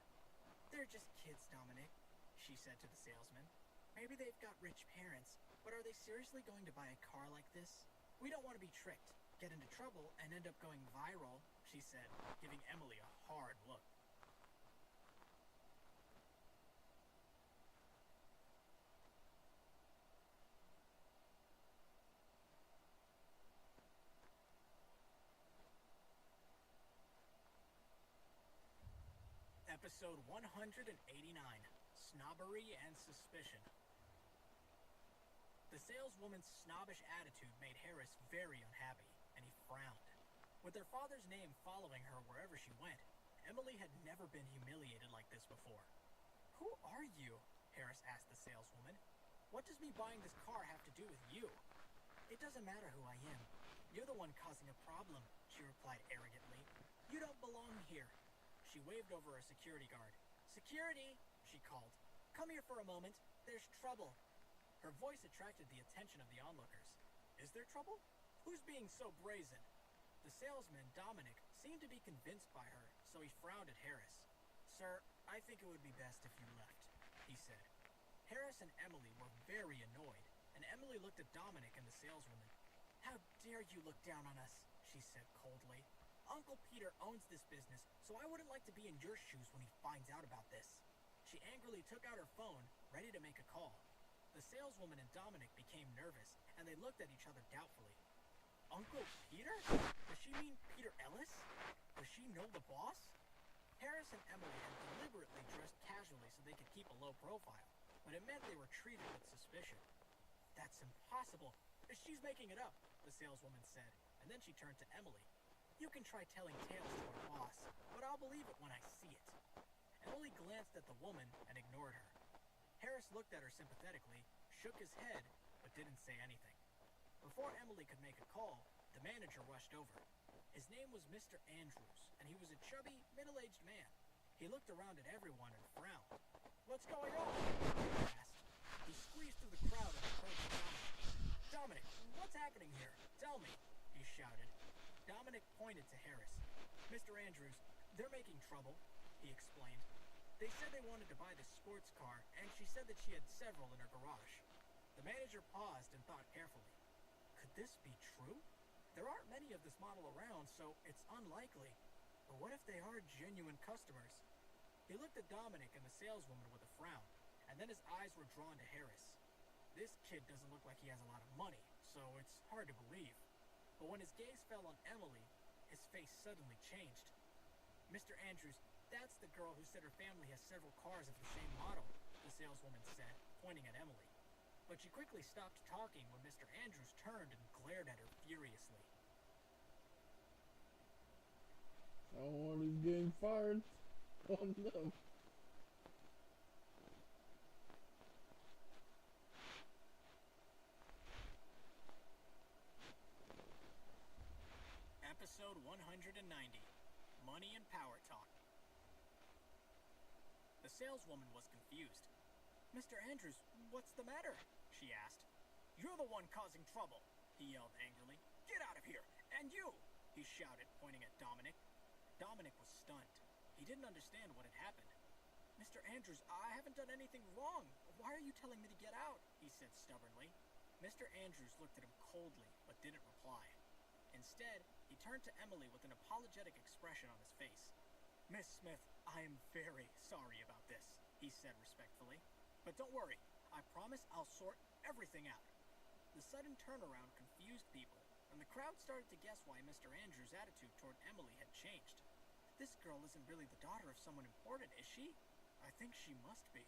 "They're just kids, Dominic," she said to the salesman. "Maybe they've got rich parents, but are they seriously going to buy a car like this? We don't want to be tricked, get into trouble, and end up going viral," she said, giving Emily a hard look. Episode 189, Snobbery and Suspicion. The saleswoman's snobbish attitude made Harris very unhappy, and he frowned. With her father's name following her wherever she went, Emily had never been humiliated like this before. "Who are you?" Harris asked the saleswoman. "What does me buying this car have to do with you?" "It doesn't matter who I am. You're the one causing a problem," she replied arrogantly. "You don't belong here." She waved over a security guard. "Security," she called. "Come here for a moment. There's trouble." Her voice attracted the attention of the onlookers. "Is there trouble? Who's being so brazen?" The salesman, Dominic, seemed to be convinced by her, so he frowned at Harris. "Sir, I think it would be best if you left," he said. Harris and Emily were very annoyed, and Emily looked at Dominic and the saleswoman. "How dare you look down on us?" she said coldly. "Uncle Peter owns this business, so I wouldn't like to be in your shoes when he finds out about this." She angrily took out her phone, ready to make a call. The saleswoman and Dominic became nervous, and they looked at each other doubtfully. "Uncle Peter? Does she mean Peter Ellis? Does she know the boss?" Harris and Emily had deliberately dressed casually so they could keep a low profile, but it meant they were treated with suspicion. "That's impossible. She's making it up," the saleswoman said, and then she turned to Emily. "You can try telling tales to our boss, but I'll believe it when I see it." Emily glanced at the woman and ignored her. Harris looked at her sympathetically, shook his head, but didn't say anything. Before Emily could make a call, the manager rushed over. His name was Mr. Andrews, and he was a chubby, middle-aged man. He looked around at everyone and frowned. "What's going on?" he asked. He squeezed through the crowd and approached Dominic. "Dominic, what's happening here? Tell me," he shouted. Dominic pointed to Harris. "Mr. Andrews, they're making trouble," he explained. "They said they wanted to buy the sports car, and she said that she had several in her garage." The manager paused and thought carefully. Could this be true? There aren't many of this model around, so it's unlikely. But what if they are genuine customers? He looked at Dominic and the saleswoman with a frown, and then his eyes were drawn to Harris. This kid doesn't look like he has a lot of money, so it's hard to believe. But when his gaze fell on Emily, his face suddenly changed. "Mr. Andrews, that's the girl who said her family has several cars of the same model," the saleswoman said, pointing at Emily. But she quickly stopped talking when Mr. Andrews turned and glared at her furiously. Someone is getting fired. Oh no. Episode 190, Money and Power Talk. The saleswoman was confused. "Mr. Andrews, what's the matter?" she asked. You're the one causing trouble, he yelled angrily. Get out of here! And you! He shouted, pointing at Dominic. Dominic was stunned. He didn't understand what had happened. Mr. Andrews, I haven't done anything wrong. Why are you telling me to get out? He said stubbornly. Mr. Andrews looked at him coldly, but didn't reply. Instead, he turned to Emily with an apologetic expression on his face. Miss Smith, I am very sorry about this, he said respectfully. But don't worry, I promise I'll sort everything out. The sudden turnaround confused people, and the crowd started to guess why Mr. Andrews' attitude toward Emily had changed. This girl isn't really the daughter of someone important, is she? I think she must be.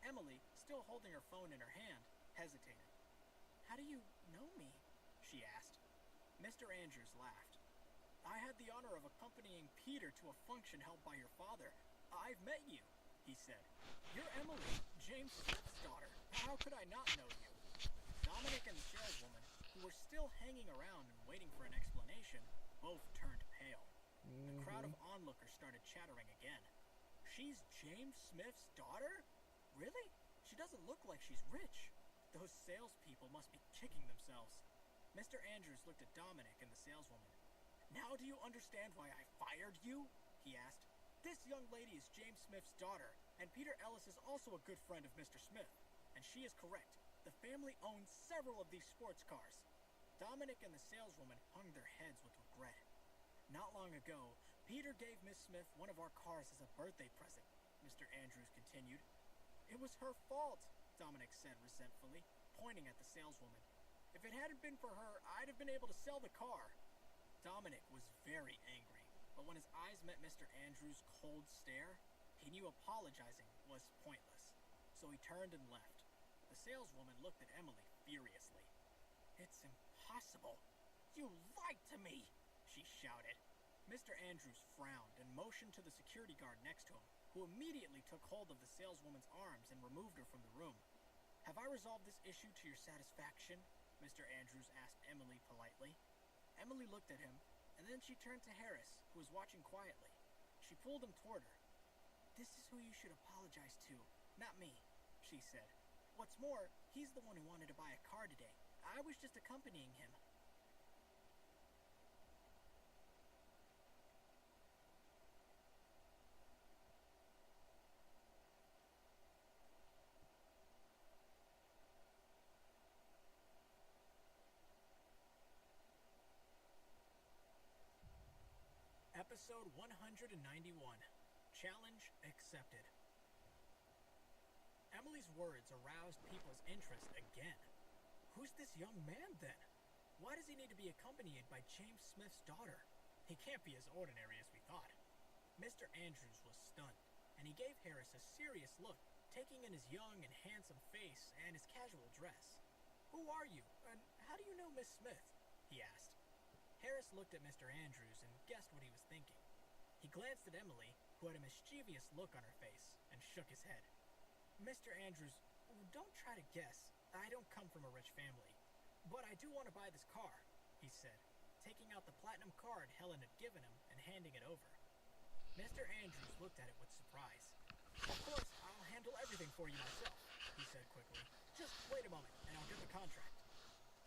Emily, still holding her phone in her hand, hesitated. How do you know me? She asked. Mr. Andrews laughed. I had the honor of accompanying Peter to a function held by your father. I've met you, he said. You're Emily, James Smith's daughter. How could I not know you? Dominic and the saleswoman, who were still hanging around and waiting for an explanation, both turned pale. The crowd of onlookers started chattering again. She's James Smith's daughter? Really? She doesn't look like she's rich. Those salespeople must be kicking themselves. Mr. Andrews looked at Dominic and the saleswoman. Now do you understand why I fired you? He asked. This young lady is James Smith's daughter, and Peter Ellis is also a good friend of Mr. Smith. And she is correct. The family owns several of these sports cars. Dominic and the saleswoman hung their heads with regret. Not long ago, Peter gave Miss Smith one of our cars as a birthday present, Mr. Andrews continued. It was her fault, Dominic said resentfully, pointing at the saleswoman. If it hadn't been for her, I'd have been able to sell the car. Dominic was very angry, but when his eyes met Mr. Andrews' cold stare, he knew apologizing was pointless. So he turned and left. The saleswoman looked at Emily furiously. It's impossible. You lied to me, she shouted. Mr. Andrews frowned and motioned to the security guard next to him, who immediately took hold of the saleswoman's arms and removed her from the room. Have I resolved this issue to your satisfaction? Mr. Andrews asked Emily politely. Emily looked at him, and then she turned to Harris, who was watching quietly. She pulled him toward her. This is who you should apologize to, not me, she said. What's more, he's the one who wanted to buy a car today. I was just accompanying him. Episode 191. Challenge accepted. Emily's words aroused people's interest again. Who's this young man, then? Why does he need to be accompanied by James Smith's daughter? He can't be as ordinary as we thought. Mr. Andrews was stunned, and he gave Harris a serious look, taking in his young and handsome face and his casual dress. Who are you, and how do you know Miss Smith? He asked. Harris looked at Mr. Andrews and guessed what he was thinking. He glanced at Emily, who had a mischievous look on her face, and shook his head. Mr. Andrews, don't try to guess. I don't come from a rich family. But I do want to buy this car, he said, taking out the platinum card Helen had given him and handing it over. Mr. Andrews looked at it with surprise. Of course, I'll handle everything for you myself, he said quickly. Just wait a moment, and I'll get the contract.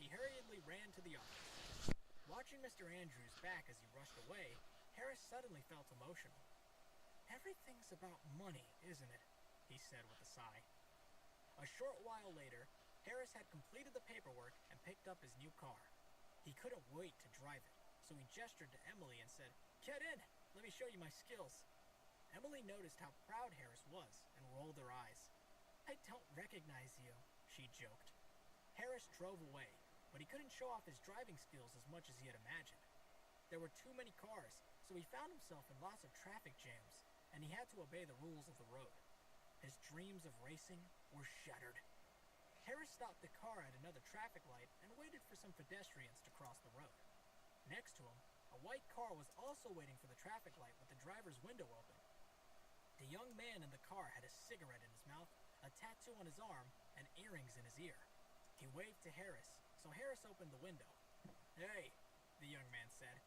He hurriedly ran to the office. Watching Mr. Andrews back as he rushed away, Harris suddenly felt emotional. Everything's about money, isn't it? He said with a sigh. A short while later, Harris had completed the paperwork and picked up his new car. He couldn't wait to drive it, so he gestured to Emily and said, Get in! Let me show you my skills. Emily noticed how proud Harris was and rolled her eyes. I don't recognize you, she joked. Harris drove away, but he couldn't show off his driving skills as much as he had imagined. There were too many cars, so he found himself in lots of traffic jams, and he had to obey the rules of the road. His dreams of racing were shattered. Harris stopped the car at another traffic light and waited for some pedestrians to cross the road. Next to him, a white car was also waiting for the traffic light with the driver's window open. The young man in the car had a cigarette in his mouth, a tattoo on his arm, and earrings in his ear. He waved to Harris, so Harris opened the window. Hey, the young man said,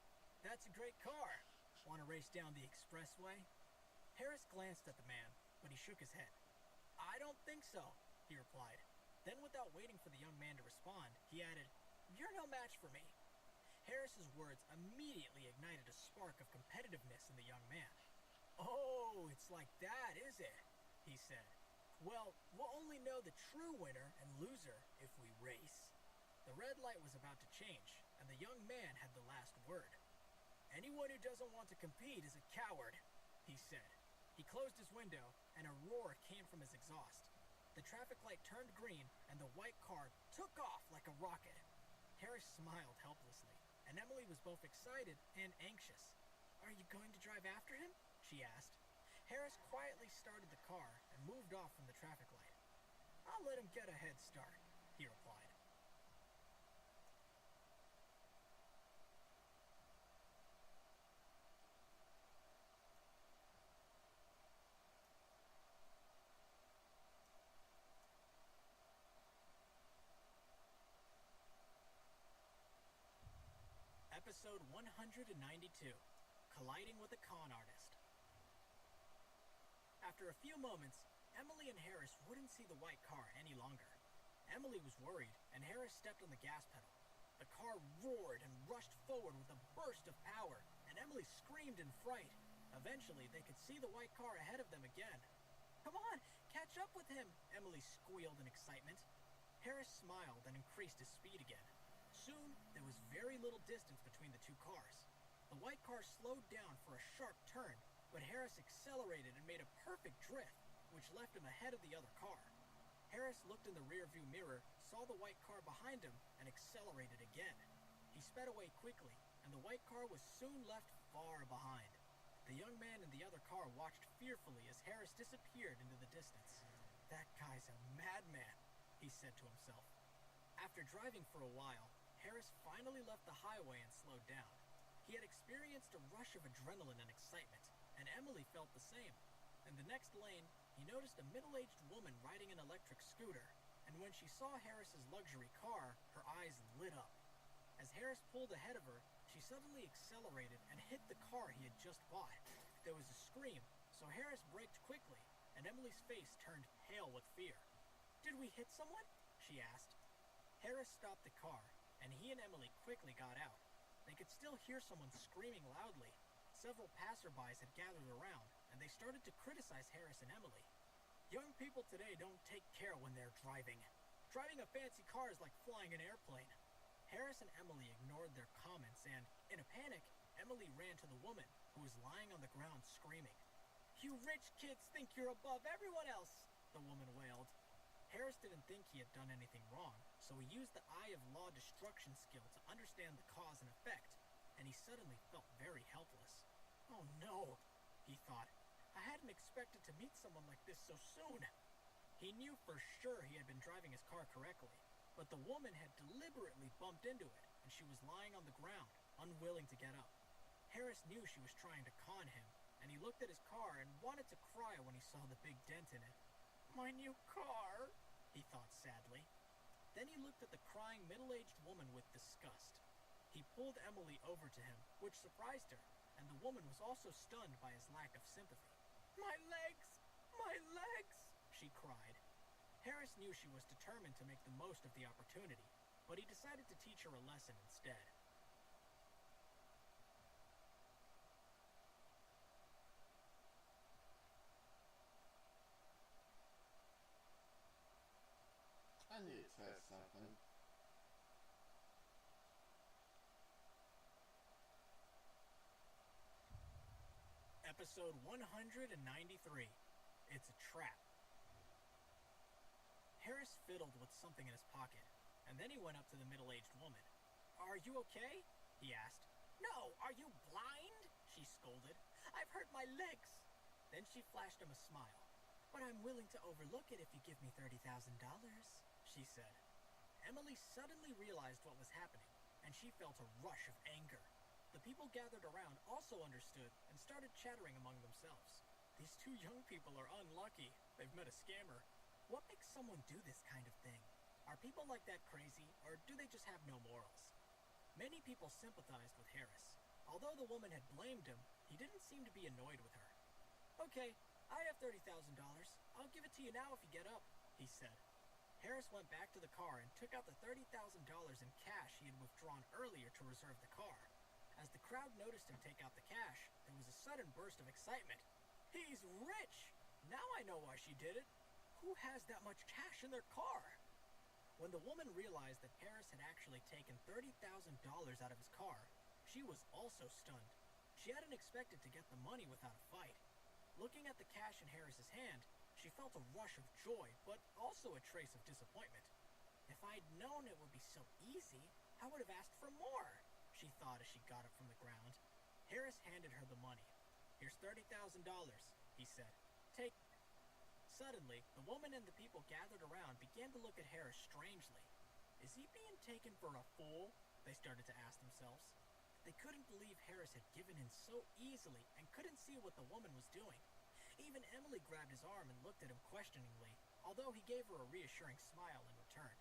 that's a great car. Want to race down the expressway? Harris glanced at the man, but he shook his head. I don't think so, he replied. Then, without waiting for the young man to respond, he added, "You're no match for me." Harris's words immediately ignited a spark of competitiveness in the young man. "Oh, it's like that, is it?" he said. "Well, we'll only know the true winner and loser if we race." The red light was about to change, and the young man had the last word. "Anyone who doesn't want to compete is a coward," he said. He closed his window, and a roar came from his exhaust. The traffic light turned green, and the white car took off like a rocket. Harris smiled helplessly, and Emily was both excited and anxious. "Are you going to drive after him?" she asked. Harris quietly started the car and moved off from the traffic light. "I'll let him get a head start," he replied. Episode 192, Colliding with a Con Artist. After a few moments, Emily and Harris wouldn't see the white car any longer. Emily was worried, and Harris stepped on the gas pedal. The car roared and rushed forward with a burst of power, and Emily screamed in fright. Eventually, they could see the white car ahead of them again. "Come on, catch up with him," Emily squealed in excitement. Harris smiled and increased his speed again. Soon, there was very little distance between the two cars. The white car slowed down for a sharp turn, but Harris accelerated and made a perfect drift, which left him ahead of the other car. Harris looked in the rearview mirror, saw the white car behind him, and accelerated again. He sped away quickly, and the white car was soon left far behind. The young man in the other car watched fearfully as Harris disappeared into the distance. "That guy's a madman," he said to himself. After driving for a while, Harris finally left the highway and slowed down. He had experienced a rush of adrenaline and excitement, and Emily felt the same. In the next lane, he noticed a middle-aged woman riding an electric scooter, and when she saw Harris's luxury car, her eyes lit up. As Harris pulled ahead of her, she suddenly accelerated and hit the car he had just bought. There was a scream, so Harris braked quickly, and Emily's face turned pale with fear. "Did we hit someone?" she asked. Harris stopped the car, and he and Emily quickly got out. They could still hear someone screaming loudly. Several passerbys had gathered around, and they started to criticize Harris and Emily. "Young people today don't take care when they're driving. Driving a fancy car is like flying an airplane." Harris and Emily ignored their comments, and, in a panic, Emily ran to the woman, who was lying on the ground screaming. "You rich kids think you're above everyone else," the woman wailed. Harris didn't think he had done anything wrong, so he used the Eye of Law destruction skill to understand the cause and effect, and he suddenly felt very helpless. "Oh no," he thought. "I hadn't expected to meet someone like this so soon." He knew for sure he had been driving his car correctly, but the woman had deliberately bumped into it, and she was lying on the ground, unwilling to get up. Harris knew she was trying to con him, and he looked at his car and wanted to cry when he saw the big dent in it. "My new car," he thought sadly. Then he looked at the crying middle-aged woman with disgust. He pulled Emily over to him, which surprised her, and the woman was also stunned by his lack of sympathy. "My legs! My legs!" she cried. Harris knew she was determined to make the most of the opportunity, but he decided to teach her a lesson instead. I need to test something. Episode 193, It's a Trap. Harris fiddled with something in his pocket, and then he went up to the middle-aged woman. "Are you okay?" he asked. "No, are you blind?" she scolded. "I've hurt my legs." Then she flashed him a smile. "But I'm willing to overlook it if you give me $30,000, she said. Emily suddenly realized what was happening, and she felt a rush of anger. The people gathered around also understood and started chattering among themselves. These two young people are unlucky. They've met a scammer. What makes someone do this kind of thing? Are people like that crazy, or do they just have no morals? Many people sympathized with Harris. Although the woman had blamed him, he didn't seem to be annoyed with her. "Okay, I have $30,000. I'll give it to you now if you get up," he said. Harris went back to the car and took out the $30,000 in cash he had withdrawn earlier to reserve the car. As the crowd noticed him take out the cash, there was a sudden burst of excitement. "He's rich! Now I know why she did it. Who has that much cash in their car?" When the woman realized that Harris had actually taken $30,000 out of his car, she was also stunned. She hadn't expected to get the money without a fight. Looking at the cash in Harris's hand, she felt a rush of joy, but also a trace of disappointment. "If I'd known it would be so easy, I would have asked for more," she thought as she got up from the ground. Harris handed her the money. "Here's $30,000, he said. "Take..." Suddenly, the woman and the people gathered around began to look at Harris strangely. Is he being taken for a fool? They started to ask themselves. They couldn't believe Harris had given in so easily and couldn't see what the woman was doing. Even Emily grabbed his arm and looked at him questioningly, although he gave her a reassuring smile in return.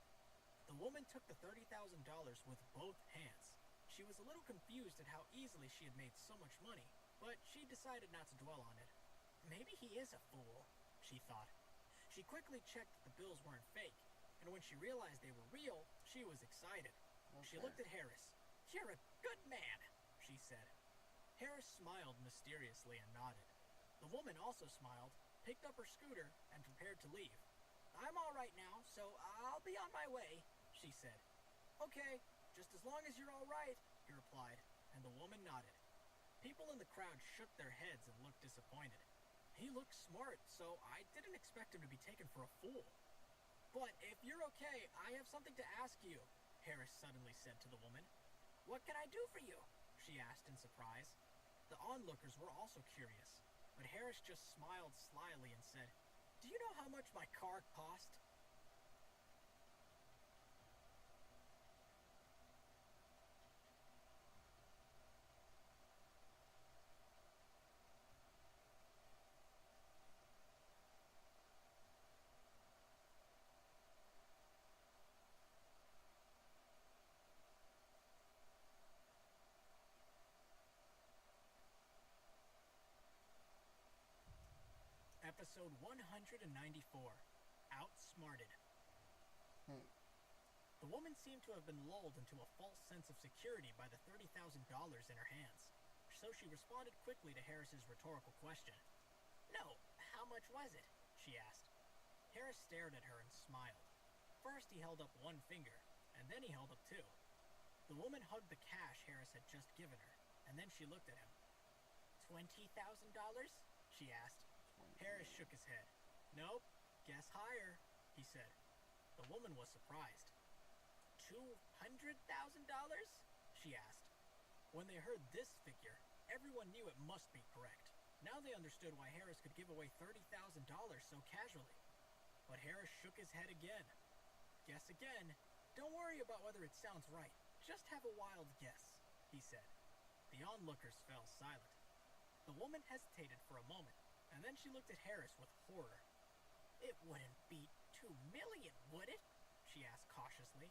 The woman took the $30,000 with both hands. She was a little confused at how easily she had made so much money, but she decided not to dwell on it. Maybe he is a fool, she thought. She quickly checked that the bills weren't fake, and when she realized they were real, she was excited. Okay. She looked at Harris. "You're a good man," she said. Harris smiled mysteriously and nodded. The woman also smiled, picked up her scooter, and prepared to leave. "I'm all right now, so I'll be on my way," she said. "Okay, just as long as you're all right," he replied, and the woman nodded. People in the crowd shook their heads and looked disappointed. He looked smart, so I didn't expect him to be taken for a fool. "But if you're okay, I have something to ask you," Harris suddenly said to the woman. "What can I do for you?" she asked in surprise. The onlookers were also curious, but Harris just smiled slyly and said, "Do you know how much my car cost?" Episode 194, Outsmarted. The woman seemed to have been lulled into a false sense of security by the $30,000 in her hands, so she responded quickly to Harris's rhetorical question. "No, how much was it?" she asked. Harris stared at her and smiled. First he held up one finger, and then he held up two. The woman hugged the cash Harris had just given her, and then she looked at him. "$20,000? she asked. Harris shook his head. "Nope, guess higher," he said. The woman was surprised. $200,000? she asked. When they heard this figure, everyone knew it must be correct. Now they understood why Harris could give away $30,000 so casually. But Harris shook his head again. "Guess again. Don't worry about whether it sounds right. Just have a wild guess," he said. The onlookers fell silent. The woman hesitated for a moment, and then she looked at Harris with horror. "It wouldn't be $2 million, would it?" she asked cautiously.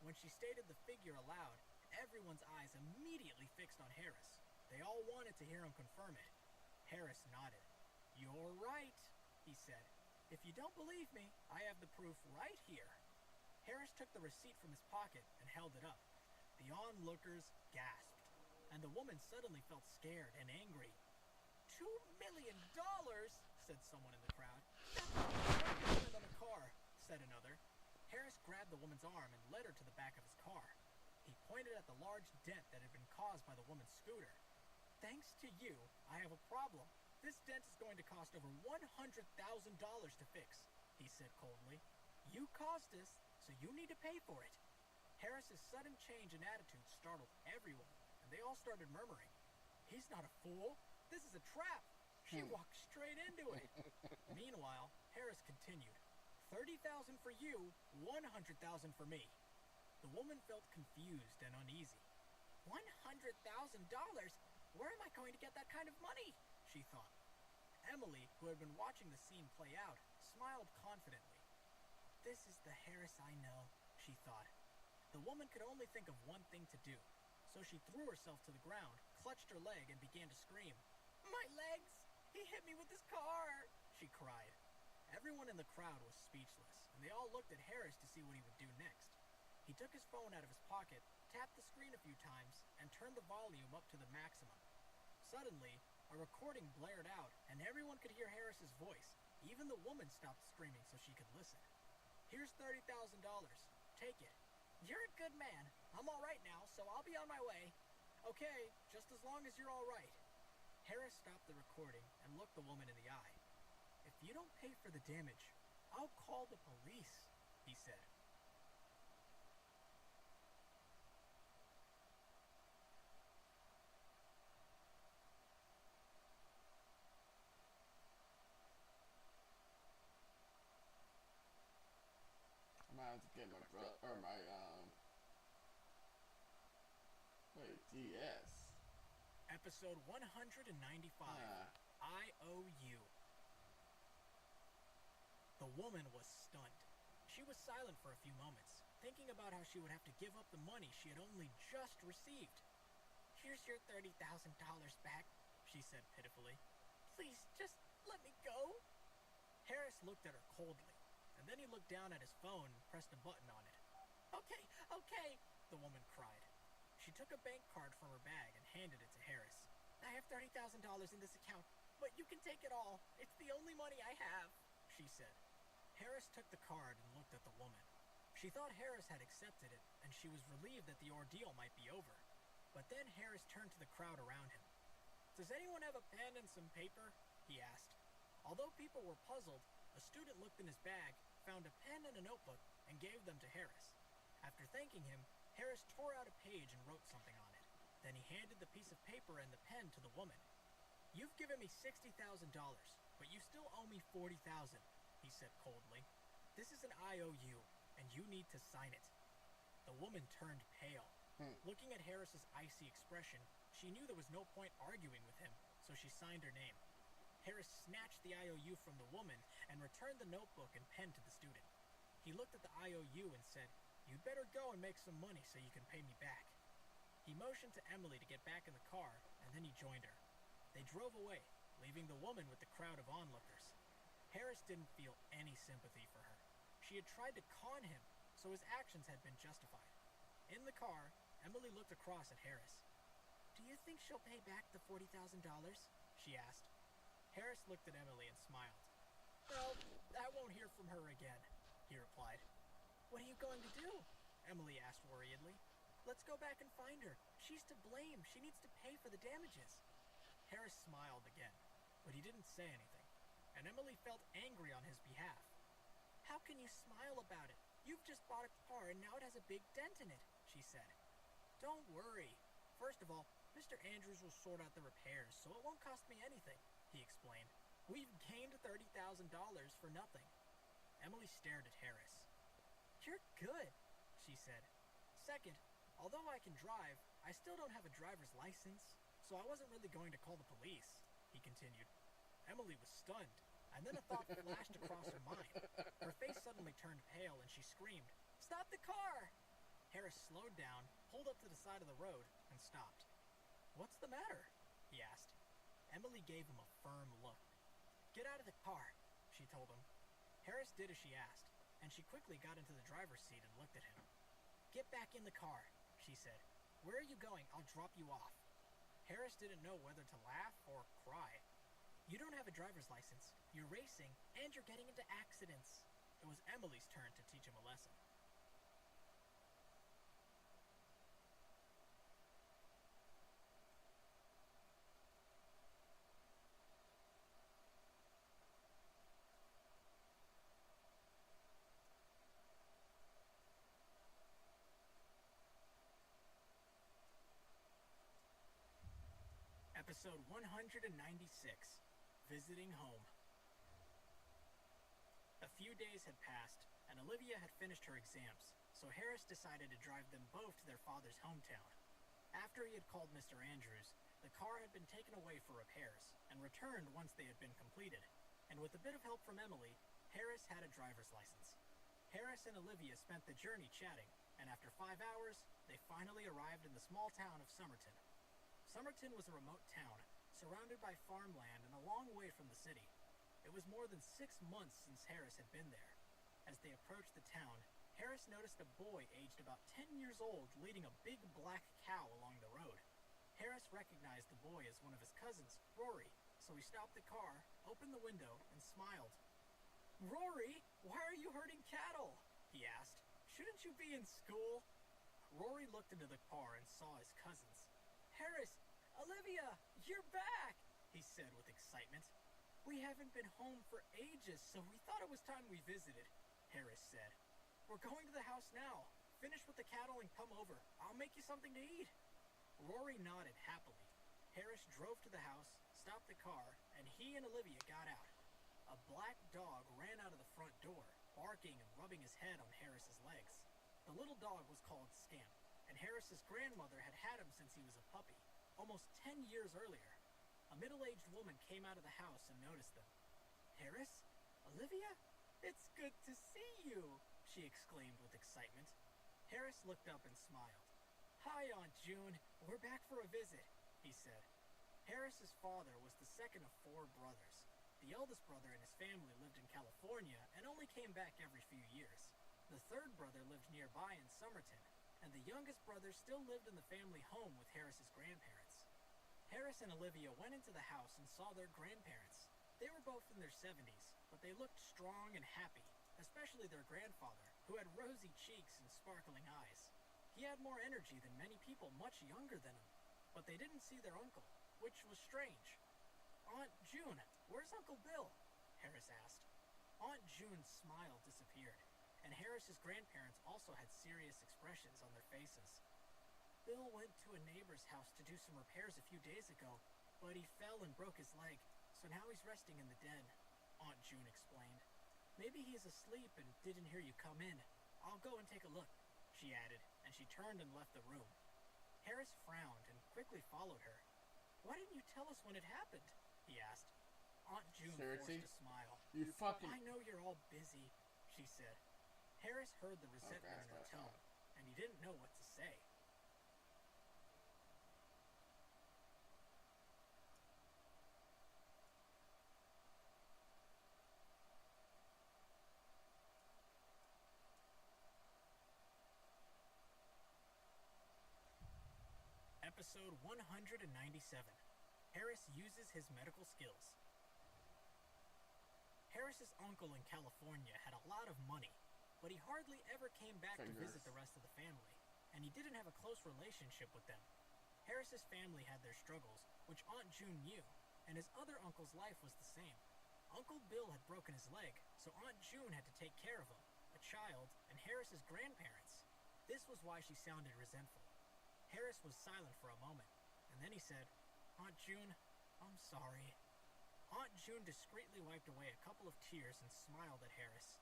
When she stated the figure aloud, everyone's eyes immediately fixed on Harris. They all wanted to hear him confirm it. Harris nodded. "You're right," he said. "If you don't believe me, I have the proof right here." Harris took the receipt from his pocket and held it up. The onlookers gasped, and the woman suddenly felt scared and angry. $2 million, said someone in the crowd. "That's what you spend on a car," said another. Harris grabbed the woman's arm and led her to the back of his car. He pointed at the large dent that had been caused by the woman's scooter. "Thanks to you, I have a problem. This dent is going to cost over $100,000 to fix," he said coldly. "You caused this, so you need to pay for it." Harris's sudden change in attitude startled everyone, and they all started murmuring. "He's not a fool. This is a trap. She walked straight into it." Meanwhile, Harris continued. "30,000 for you, 100,000 for me." The woman felt confused and uneasy. $100,000? Where am I going to get that kind of money? She thought. Emily, who had been watching the scene play out, smiled confidently. "This is the Harris I know," she thought. The woman could only think of one thing to do, so she threw herself to the ground, clutched her leg, and began to scream. "My legs! He hit me with his car!" she cried. Everyone in the crowd was speechless, and they all looked at Harris to see what he would do next. He took his phone out of his pocket, tapped the screen a few times, and turned the volume up to the maximum. Suddenly, a recording blared out, and everyone could hear Harris's voice. Even the woman stopped screaming so she could listen. "Here's $30,000. Take it." "You're a good man. I'm all right now, so I'll be on my way." "Okay, just as long as you're all right." Harris stopped the recording and looked the woman in the eye. "If you don't pay for the damage, I'll call the police," he said. I might have to get my wait, DS. Episode 195, IOU. The woman was stunned. She was silent for a few moments, thinking about how she would have to give up the money she had only just received. "Here's your $30,000 back," she said pitifully. "Please, just let me go." Harris looked at her coldly, and then he looked down at his phone and pressed a button on it. Okay, the woman cried. She took a bank card from her bag and handed it to Harris. "I have $30,000 in this account, but you can take it all. It's the only money I have," she said. Harris took the card and looked at the woman. She thought Harris had accepted it, and she was relieved that the ordeal might be over. But then Harris turned to the crowd around him. "Does anyone have a pen and some paper?" he asked. Although people were puzzled, a student looked in his bag, found a pen and a notebook, and gave them to Harris. After thanking him, Harris tore out a page and wrote something on it. Then he handed the piece of paper and the pen to the woman. "You've given me $60,000, but you still owe me $40,000, he said coldly. "This is an IOU, and you need to sign it." The woman turned pale. Looking at Harris's icy expression, she knew there was no point arguing with him, so she signed her name. Harris snatched the IOU from the woman and returned the notebook and pen to the student. He looked at the IOU and said, "You'd better go and make some money so you can pay me back." He motioned to Emily to get back in the car, and then he joined her. They drove away, leaving the woman with the crowd of onlookers. Harris didn't feel any sympathy for her. She had tried to con him, so his actions had been justified. In the car, Emily looked across at Harris. "Do you think she'll pay back the $40,000? She asked. Harris looked at Emily and smiled. "Well, I won't hear from her again," he replied. "What are you going to do?" Emily asked worriedly. "Let's go back and find her. She's to blame. She needs to pay for the damages." Harris smiled again, but he didn't say anything, and Emily felt angry on his behalf. "How can you smile about it? You've just bought a car and now it has a big dent in it," she said. "Don't worry. First of all, Mr. Andrews will sort out the repairs, so it won't cost me anything," he explained. "We've gained $30,000 for nothing." Emily stared at Harris. "You're good," she said. "Second, although I can drive, I still don't have a driver's license, so I wasn't really going to call the police," he continued. Emily was stunned, and then a thought flashed across her mind. Her face suddenly turned pale, and she screamed, "Stop the car!" Harris slowed down, pulled up to the side of the road, and stopped. "What's the matter?" he asked. Emily gave him a firm look. "Get out of the car," she told him. Harris did as she asked, and she quickly got into the driver's seat and looked at him. "Get back in the car," she said. "Where are you going? I'll drop you off." Harris didn't know whether to laugh or cry. "You don't have a driver's license, you're racing, and you're getting into accidents." It was Emily's turn to teach him a lesson. Episode 196, Visiting Home. A few days had passed, and Olivia had finished her exams, so Harris decided to drive them both to their father's hometown. After he had called Mr. Andrews, the car had been taken away for repairs, and returned once they had been completed, and with a bit of help from Emily, Harris had a driver's license. Harris and Olivia spent the journey chatting, and after 5 hours, they finally arrived in the small town of Somerton. Somerton was a remote town, surrounded by farmland and a long way from the city. It was more than 6 months since Harris had been there. As they approached the town, Harris noticed a boy aged about 10 years old leading a big black cow along the road. Harris recognized the boy as one of his cousins, Rory, so he stopped the car, opened the window, and smiled. "Rory, why are you herding cattle?" he asked. "Shouldn't you be in school?" Rory looked into the car and saw his cousins. "Harris, Olivia, you're back!" he said with excitement. "We haven't been home for ages, so we thought it was time we visited," Harris said. "We're going to the house now. Finish with the cattle and come over. I'll make you something to eat." Rory nodded happily. Harris drove to the house, stopped the car, and he and Olivia got out. A black dog ran out of the front door, barking and rubbing his head on Harris's legs. The little dog was called Scamp, and Harris's grandmother had had him since he was a puppy, almost 10 years earlier. A middle-aged woman came out of the house and noticed them. "Harris? Olivia? It's good to see you!" she exclaimed with excitement. Harris looked up and smiled. "Hi, Aunt June. We're back for a visit," he said. Harris's father was the second of 4 brothers. The eldest brother and his family lived in California and only came back every few years. The third brother lived nearby in Somerton, and the youngest brother still lived in the family home with Harris's grandparents. Harris and Olivia went into the house and saw their grandparents. They were both in their 70s, but they looked strong and happy, especially their grandfather, who had rosy cheeks and sparkling eyes. He had more energy than many people much younger than him, but they didn't see their uncle, which was strange. "Aunt June, where's Uncle Bill?" Harris asked. Aunt June's smile disappeared, and Harris's grandparents also had serious expressions on their faces. "Bill went to a neighbor's house to do some repairs a few days ago, but he fell and broke his leg, so now he's resting in the den," Aunt June explained. "Maybe he's asleep and didn't hear you come in. I'll go and take a look," she added, and she turned and left the room. Harris frowned and quickly followed her. "Why didn't you tell us when it happened?" he asked. Aunt June Seriously? forced a smile. You fucking... "I know you're all busy," she said. Harris heard the resentment in her tone, and he didn't know what to say. Episode 197. Harris uses his medical skills. Harris's uncle in California had a lot of money, but he hardly ever came back to visit the rest of the family, and he didn't have a close relationship with them. Harris's family had their struggles, which Aunt June knew, and his other uncle's life was the same. Uncle Bill had broken his leg, so Aunt June had to take care of him, a child, and Harris's grandparents. This was why she sounded resentful. Harris was silent for a moment, and then he said, "Aunt June, I'm sorry." Aunt June discreetly wiped away a couple of tears and smiled at Harris.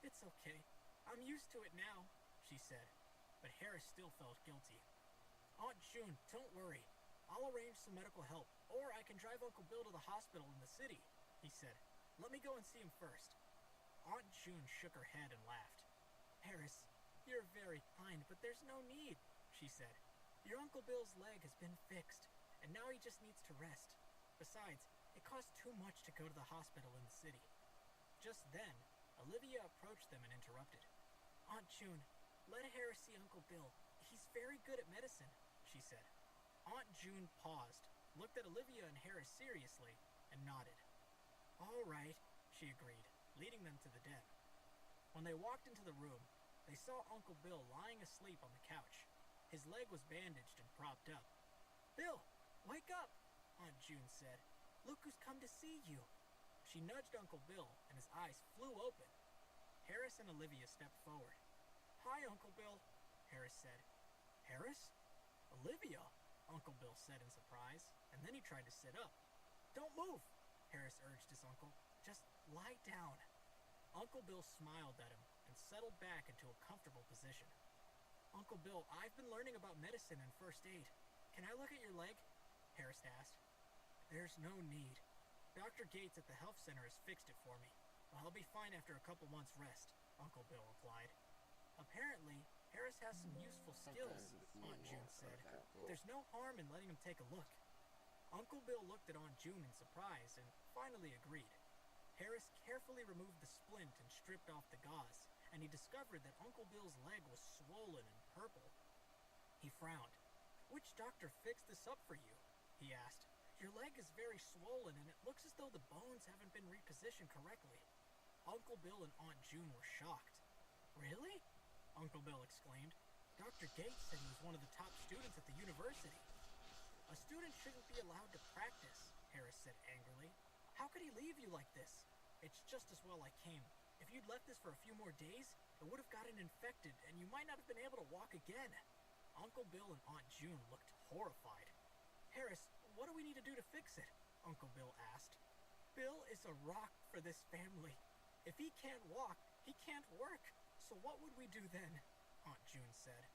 "It's okay. I'm used to it now," she said, but Harris still felt guilty. "Aunt June, don't worry. I'll arrange some medical help, or I can drive Uncle Bill to the hospital in the city," he said. "Let me go and see him first." Aunt June shook her head and laughed. "Harris, you're very kind, but there's no need," she said. "Your Uncle Bill's leg has been fixed, and now he just needs to rest. Besides, it costs too much to go to the hospital in the city." Just then, Olivia approached them and interrupted. "Aunt June, let Harris see Uncle Bill. He's very good at medicine," she said. Aunt June paused, looked at Olivia and Harris seriously, and nodded. "All right," she agreed, leading them to the den. When they walked into the room, they saw Uncle Bill lying asleep on the couch. His leg was bandaged and propped up. "Bill, wake up," Aunt June said. "Look who's come to see you." She nudged Uncle Bill, and his eyes flew open. Harris and Olivia stepped forward. "Hi, Uncle Bill," Harris said. "Harris? Olivia?" Uncle Bill said in surprise, and then he tried to sit up. "Don't move," Harris urged his uncle. "Just lie down." Uncle Bill smiled at him and settled back into a comfortable position. "Uncle Bill, I've been learning about medicine and first aid. Can I look at your leg?" Harris asked. "There's no need. Dr. Gates at the health center has fixed it for me. I'll be fine after a couple months' rest," Uncle Bill replied. "Apparently, Harris has some useful skills," Aunt June said. "There's no harm in letting him take a look." Uncle Bill looked at Aunt June in surprise and finally agreed. Harris carefully removed the splint and stripped off the gauze. and he discovered that Uncle Bill's leg was swollen and purple. He frowned. "Which doctor fixed this up for you?" he asked. "Your leg is very swollen, and it looks as though the bones haven't been repositioned correctly." Uncle Bill and Aunt June were shocked. "Really?" Uncle Bill exclaimed. "Dr. Gates said he was one of the top students at the university." "A student shouldn't be allowed to practice," Harris said angrily. "How could he leave you like this? It's just as well I came. If you'd left this for a few more days, it would have gotten infected, and you might not have been able to walk again." Uncle Bill and Aunt June looked horrified. "Harris, what do we need to do to fix it?" Uncle Bill asked. "Bill is a rock for this family. If he can't walk, he can't work. So what would we do then?" Aunt June said.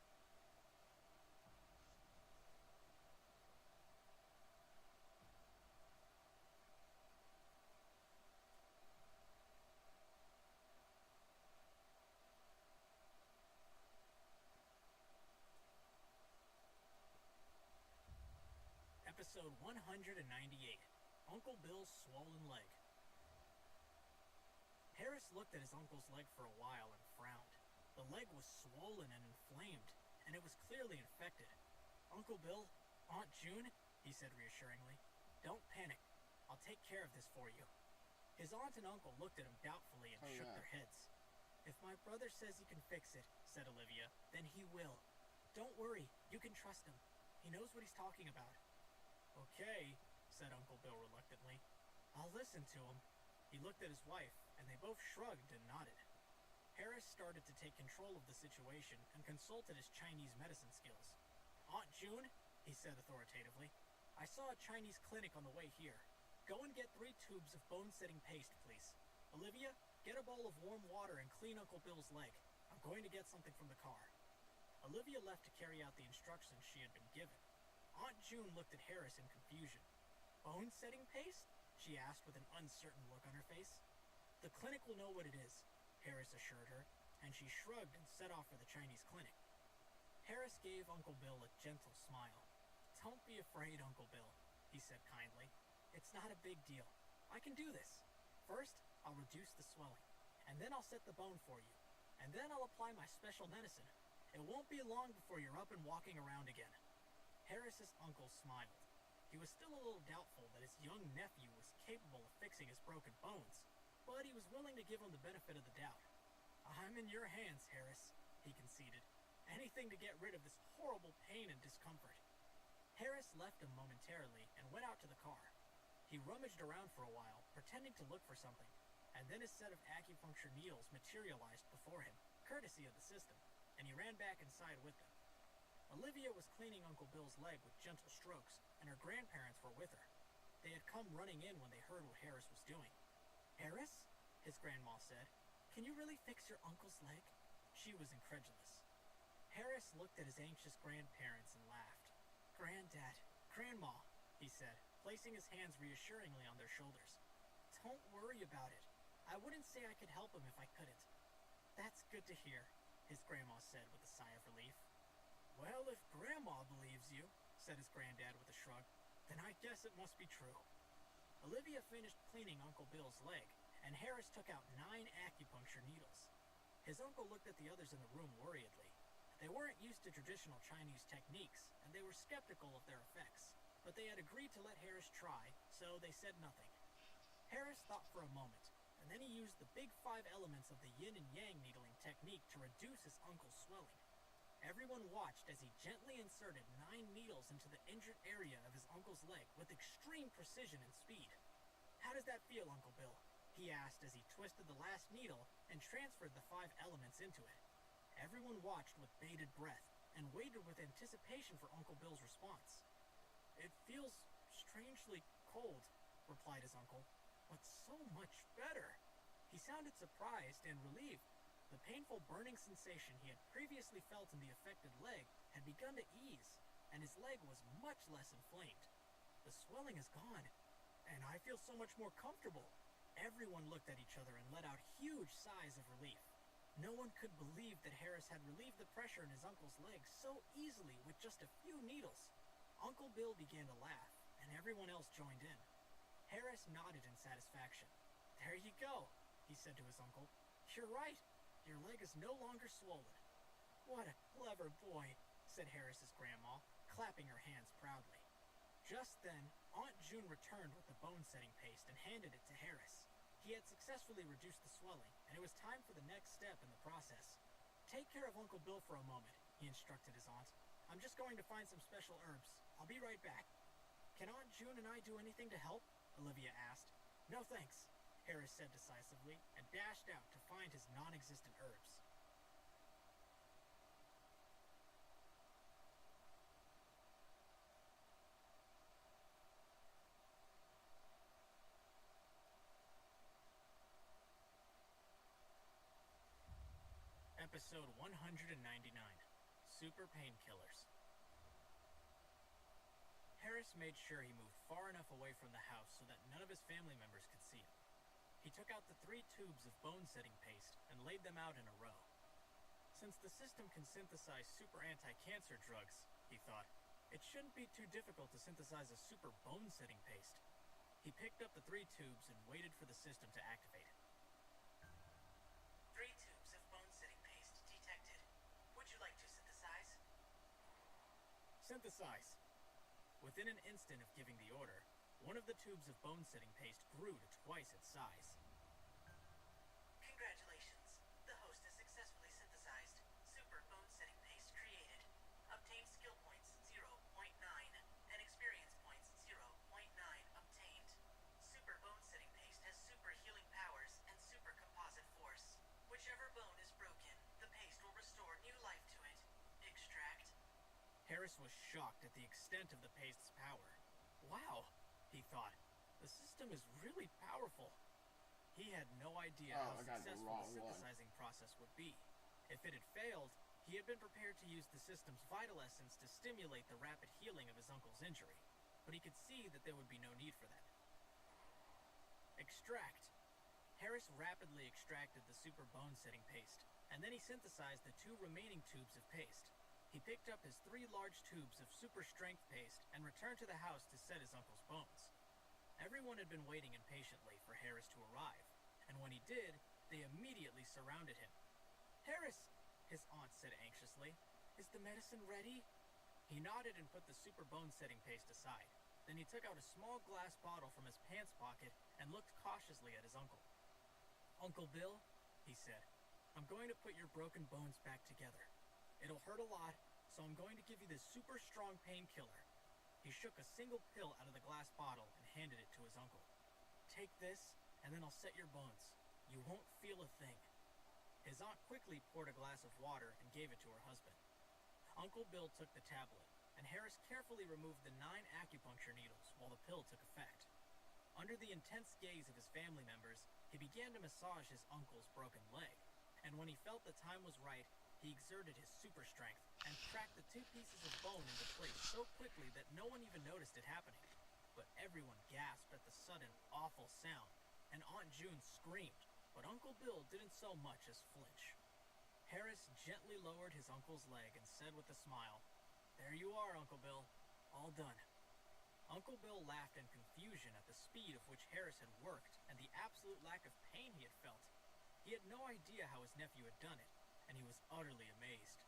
Episode 198, Uncle Bill's Swollen Leg. Harris looked at his uncle's leg for a while and frowned. The leg was swollen and inflamed, and it was clearly infected. "Uncle Bill, Aunt June," he said reassuringly, "don't panic. I'll take care of this for you." His aunt and uncle looked at him doubtfully and shook their heads. "If my brother says he can fix it," said Olivia, "then he will. Don't worry, you can trust him. He knows what he's talking about." "Okay," said Uncle Bill reluctantly. "I'll listen to him." He looked at his wife, and they both shrugged and nodded. Harris started to take control of the situation and consulted his Chinese medicine skills. "Aunt June," he said authoritatively, "I saw a Chinese clinic on the way here. Go and get 3 tubes of bone-setting paste, please. Olivia, get a bowl of warm water and clean Uncle Bill's leg. I'm going to get something from the car." Olivia left to carry out the instructions she had been given. Aunt June looked at Harris in confusion. "Bone-setting paste?" she asked with an uncertain look on her face. "The clinic will know what it is," Harris assured her, and she shrugged and set off for the Chinese clinic. Harris gave Uncle Bill a gentle smile. "Don't be afraid, Uncle Bill," he said kindly. "It's not a big deal. I can do this. First, I'll reduce the swelling, and then I'll set the bone for you, and then I'll apply my special medicine. It won't be long before you're up and walking around again." Harris's uncle smiled. He was still a little doubtful that his young nephew was capable of fixing his broken bones, but he was willing to give him the benefit of the doubt. "I'm in your hands, Harris," he conceded. "Anything to get rid of this horrible pain and discomfort." Harris left him momentarily and went out to the car. He rummaged around for a while, pretending to look for something, and then a set of acupuncture needles materialized before him, courtesy of the system, and he ran back inside with them. Olivia was cleaning Uncle Bill's leg with gentle strokes, and her grandparents were with her. They had come running in when they heard what Harris was doing. "Harris?" his grandma said. "Can you really fix your uncle's leg?" She was incredulous. Harris looked at his anxious grandparents and laughed. "Granddad, Grandma," he said, placing his hands reassuringly on their shoulders. "Don't worry about it. I wouldn't say I could help him if I couldn't." "That's good to hear," his grandma said with a sigh of relief. "Well, if Grandma believes you," said his granddad with a shrug, "then I guess it must be true." Olivia finished cleaning Uncle Bill's leg, and Harris took out 9 acupuncture needles. His uncle looked at the others in the room worriedly. They weren't used to traditional Chinese techniques, and they were skeptical of their effects, but they had agreed to let Harris try, so they said nothing. Harris thought for a moment, and then he used the big 5 elements of the yin and yang needling technique to reduce his uncle's swelling. Everyone watched as he gently inserted 9 needles into the injured area of his uncle's leg with extreme precision and speed. "How does that feel, Uncle Bill?" he asked as he twisted the last needle and transferred the 5 elements into it. Everyone watched with bated breath and waited with anticipation for Uncle Bill's response. "It feels strangely cold," replied his uncle, "but so much better." He sounded surprised and relieved. The painful burning sensation he had previously felt in the affected leg had begun to ease, and his leg was much less inflamed. "The swelling is gone, and I feel so much more comfortable." Everyone looked at each other and let out huge sighs of relief. No one could believe that Harris had relieved the pressure in his uncle's leg so easily with just a few needles. Uncle Bill began to laugh, and everyone else joined in. Harris nodded in satisfaction. "There you go," he said to his uncle. "You're right. Your leg is no longer swollen." "What a clever boy," said Harris's grandma, clapping her hands proudly. Just then, Aunt June returned with the bone-setting paste and handed it to Harris. He had successfully reduced the swelling, and it was time for the next step in the process. "Take care of Uncle Bill for a moment," he instructed his aunt. "I'm just going to find some special herbs. I'll be right back." "Can Aunt June and I do anything to help?" Olivia asked. "No thanks," Harris said decisively, and dashed out to find his non-existent herbs. Episode 199, Super Painkillers. Harris made sure he moved far enough away from the house so that none of his family members could see him. He took out the 3 tubes of bone-setting paste and laid them out in a row. Since the system can synthesize super anti-cancer drugs, he thought, it shouldn't be too difficult to synthesize a super bone-setting paste. He picked up the 3 tubes and waited for the system to activate. 3 tubes of bone-setting paste detected. Would you like to synthesize? Synthesize. Within an instant of giving the order, one of the tubes of bone-setting paste grew to twice its size. Congratulations. The host has successfully synthesized. Super bone-setting paste created. Obtained skill points 0.9 and experience points 0.9 obtained. Super bone-setting paste has super healing powers and super composite force. Whichever bone is broken, the paste will restore new life to it. Extract. Harris was shocked at the extent of the paste's power. Wow, he thought. The system is really powerful. He had no idea how successful the synthesizing process would be. If it had failed, he had been prepared to use the system's vital essence to stimulate the rapid healing of his uncle's injury, but he could see that there would be no need for that. Extract. Harris rapidly extracted the super bone-setting paste, and then he synthesized the 2 remaining tubes of paste. He picked up his 3 large tubes of super strength paste and returned to the house to set his uncle's bones. Everyone had been waiting impatiently for Harris to arrive, and when he did, they immediately surrounded him. "Harris," his aunt said anxiously, "is the medicine ready?" He nodded and put the super bone-setting paste aside. Then he took out a small glass bottle from his pants pocket and looked cautiously at his uncle. "Uncle Bill," he said, "I'm going to put your broken bones back together. It'll hurt a lot, so I'm going to give you this super strong painkiller." He shook a single pill out of the glass bottle and handed it to his uncle. "Take this, and then I'll set your bones. You won't feel a thing." His aunt quickly poured a glass of water and gave it to her husband. Uncle Bill took the tablet, and Harris carefully removed the 9 acupuncture needles while the pill took effect. Under the intense gaze of his family members, he began to massage his uncle's broken leg, and when he felt the time was right, he exerted his super strength and cracked the 2 pieces of bone into place so quickly that no one even noticed it happening. But everyone gasped at the sudden, awful sound, and Aunt June screamed, but Uncle Bill didn't so much as flinch. Harris gently lowered his uncle's leg and said with a smile, "There you are, Uncle Bill. All done." Uncle Bill laughed in confusion at the speed of which Harris had worked and the absolute lack of pain he had felt. He had no idea how his nephew had done it, and he was utterly amazed.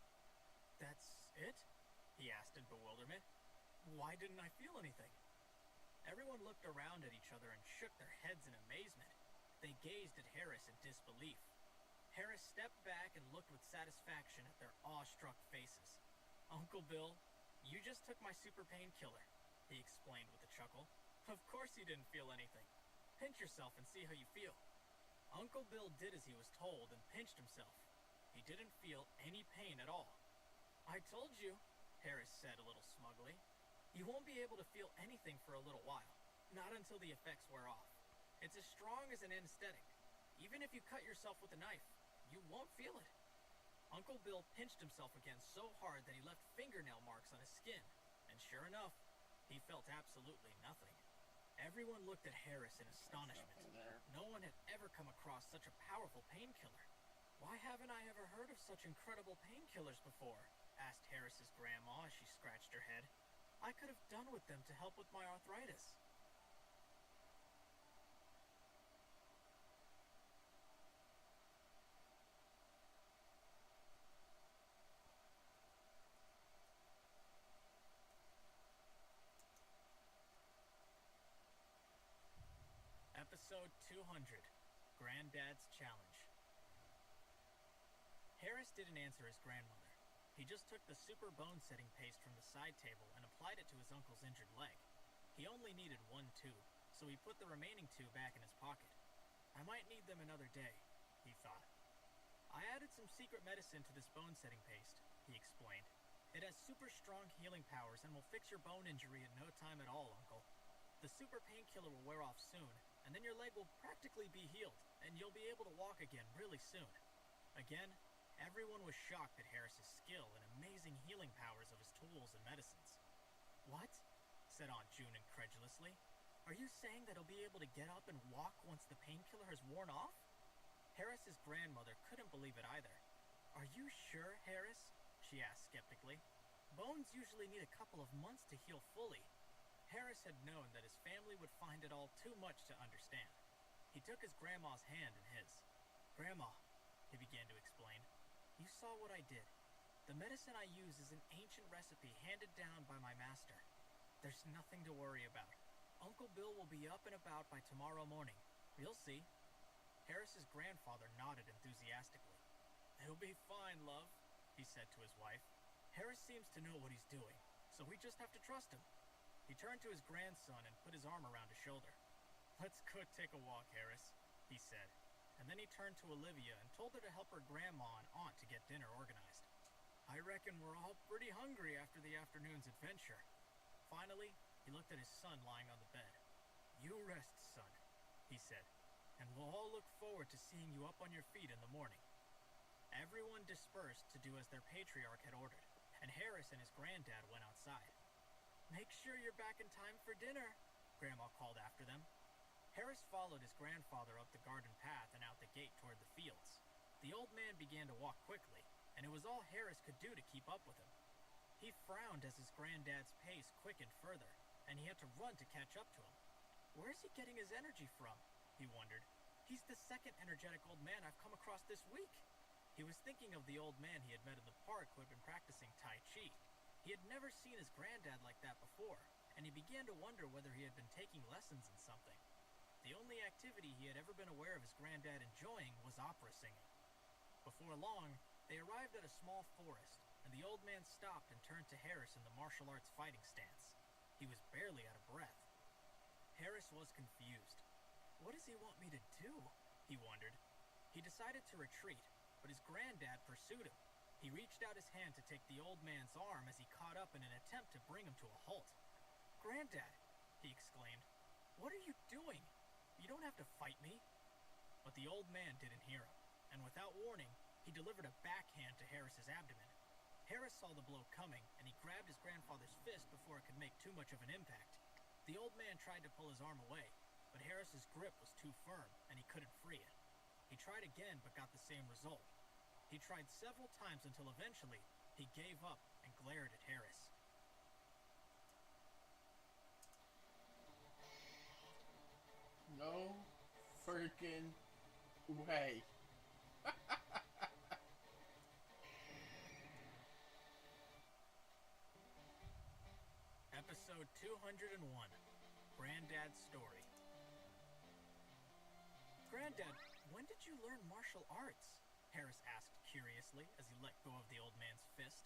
"That's it?" he asked in bewilderment. "Why didn't I feel anything?" Everyone looked around at each other and shook their heads in amazement. They gazed at Harris in disbelief. Harris stepped back and looked with satisfaction at their awestruck faces. "Uncle Bill, you just took my super painkiller," he explained with a chuckle. "Of course you didn't feel anything. Pinch yourself and see how you feel." Uncle Bill did as he was told and pinched himself. He didn't feel any pain at all. "I told you," Harris said a little smugly. "You won't be able to feel anything for a little while. Not until the effects wear off. It's as strong as an anesthetic. Even if you cut yourself with a knife, you won't feel it." Uncle Bill pinched himself again so hard that he left fingernail marks on his skin, and sure enough, he felt absolutely nothing. Everyone looked at Harris in astonishment. No one had ever come across such a powerful painkiller. "Why haven't I ever heard of such incredible painkillers before?" asked Harris's grandma as she scratched her head. "I could have done with them to help with my arthritis." Episode 200, Granddad's Challenge. Harris didn't answer his grandmother. He just took the super bone-setting paste from the side table and applied it to his uncle's injured leg. He only needed one tube, so he put the remaining two back in his pocket. I might need them another day, he thought. I added some secret medicine to this bone-setting paste, he explained. It has super strong healing powers and will fix your bone injury in no time at all, Uncle. The super painkiller will wear off soon, and then your leg will practically be healed, and you'll be able to walk again really soon. Again, everyone was shocked at Harris's skill and amazing healing powers of his tools and medicines. What? Said Aunt June incredulously. Are you saying that he'll be able to get up and walk once the painkiller has worn off? Harris's grandmother couldn't believe it either. Are you sure, Harris? She asked skeptically. Bones usually need a couple of months to heal fully. Harris had known that his family would find it all too much to understand. He took his grandma's hand in his. Grandma, he began to explain, you saw what I did. The medicine I use is an ancient recipe handed down by my master. There's nothing to worry about. Uncle Bill will be up and about by tomorrow morning. You'll see. Harris's grandfather nodded enthusiastically. He'll be fine, love, he said to his wife. Harris seems to know what he's doing, so we just have to trust him. He turned to his grandson and put his arm around his shoulder. Let's go take a walk, Harris, he said, and then he turned to Olivia and told her to help her grandma and aunt to get dinner organized. I reckon we're all pretty hungry after the afternoon's adventure. Finally, he looked at his son lying on the bed. You rest, son, he said, and we'll all look forward to seeing you up on your feet in the morning. Everyone dispersed to do as their patriarch had ordered, and Harris and his granddad went outside. Make sure you're back in time for dinner, Grandma called after them. Harris followed his grandfather up the garden path and out the gate toward the fields. The old man began to walk quickly, and it was all Harris could do to keep up with him. He frowned as his granddad's pace quickened further, and he had to run to catch up to him. Where's he getting his energy from? He wondered. He's the second energetic old man I've come across this week. He was thinking of the old man he had met in the park who had been practicing Tai Chi. He had never seen his granddad like that before, and he began to wonder whether he had been taking lessons in something. The only activity he had ever been aware of his granddad enjoying was opera singing. Before long, they arrived at a small forest, and the old man stopped and turned to Harris in the martial arts fighting stance. He was barely out of breath. Harris was confused. What does he want me to do? He wondered. He decided to retreat, but his granddad pursued him. He reached out his hand to take the old man's arm as he caught up in an attempt to bring him to a halt. Granddad, he exclaimed, what are you doing? You don't have to fight me. But the old man didn't hear him, and without warning, he delivered a backhand to Harris's abdomen. Harris saw the blow coming, and he grabbed his grandfather's fist before it could make too much of an impact. The old man tried to pull his arm away, but Harris's grip was too firm, and he couldn't free it. He tried again, but got the same result. He tried several times until eventually, he gave up and glared at Harris. No freaking way. Episode 201, Granddad's Story. Granddad, when did you learn martial arts? Harris asked curiously as he let go of the old man's fist.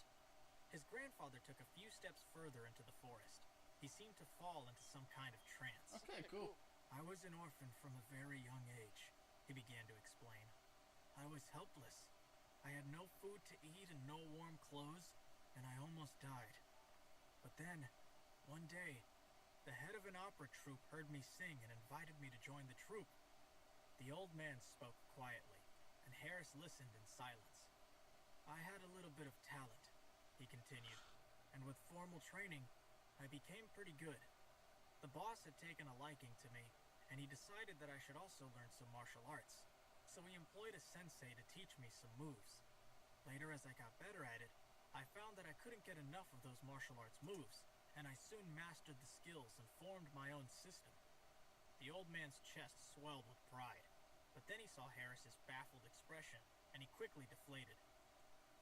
His grandfather took a few steps further into the forest. He seemed to fall into some kind of trance. Okay, cool. I was an orphan from a very young age, he began to explain. I was helpless. I had no food to eat and no warm clothes, and I almost died. But then, one day, the head of an opera troupe heard me sing and invited me to join the troupe. The old man spoke quietly, and Harris listened in silence. I had a little bit of talent, he continued, and with formal training, I became pretty good. The boss had taken a liking to me, and he decided that I should also learn some martial arts, so he employed a sensei to teach me some moves. Later, as I got better at it, I found that I couldn't get enough of those martial arts moves, and I soon mastered the skills and formed my own system. The old man's chest swelled with pride, but then he saw Harris's baffled expression, and he quickly deflated.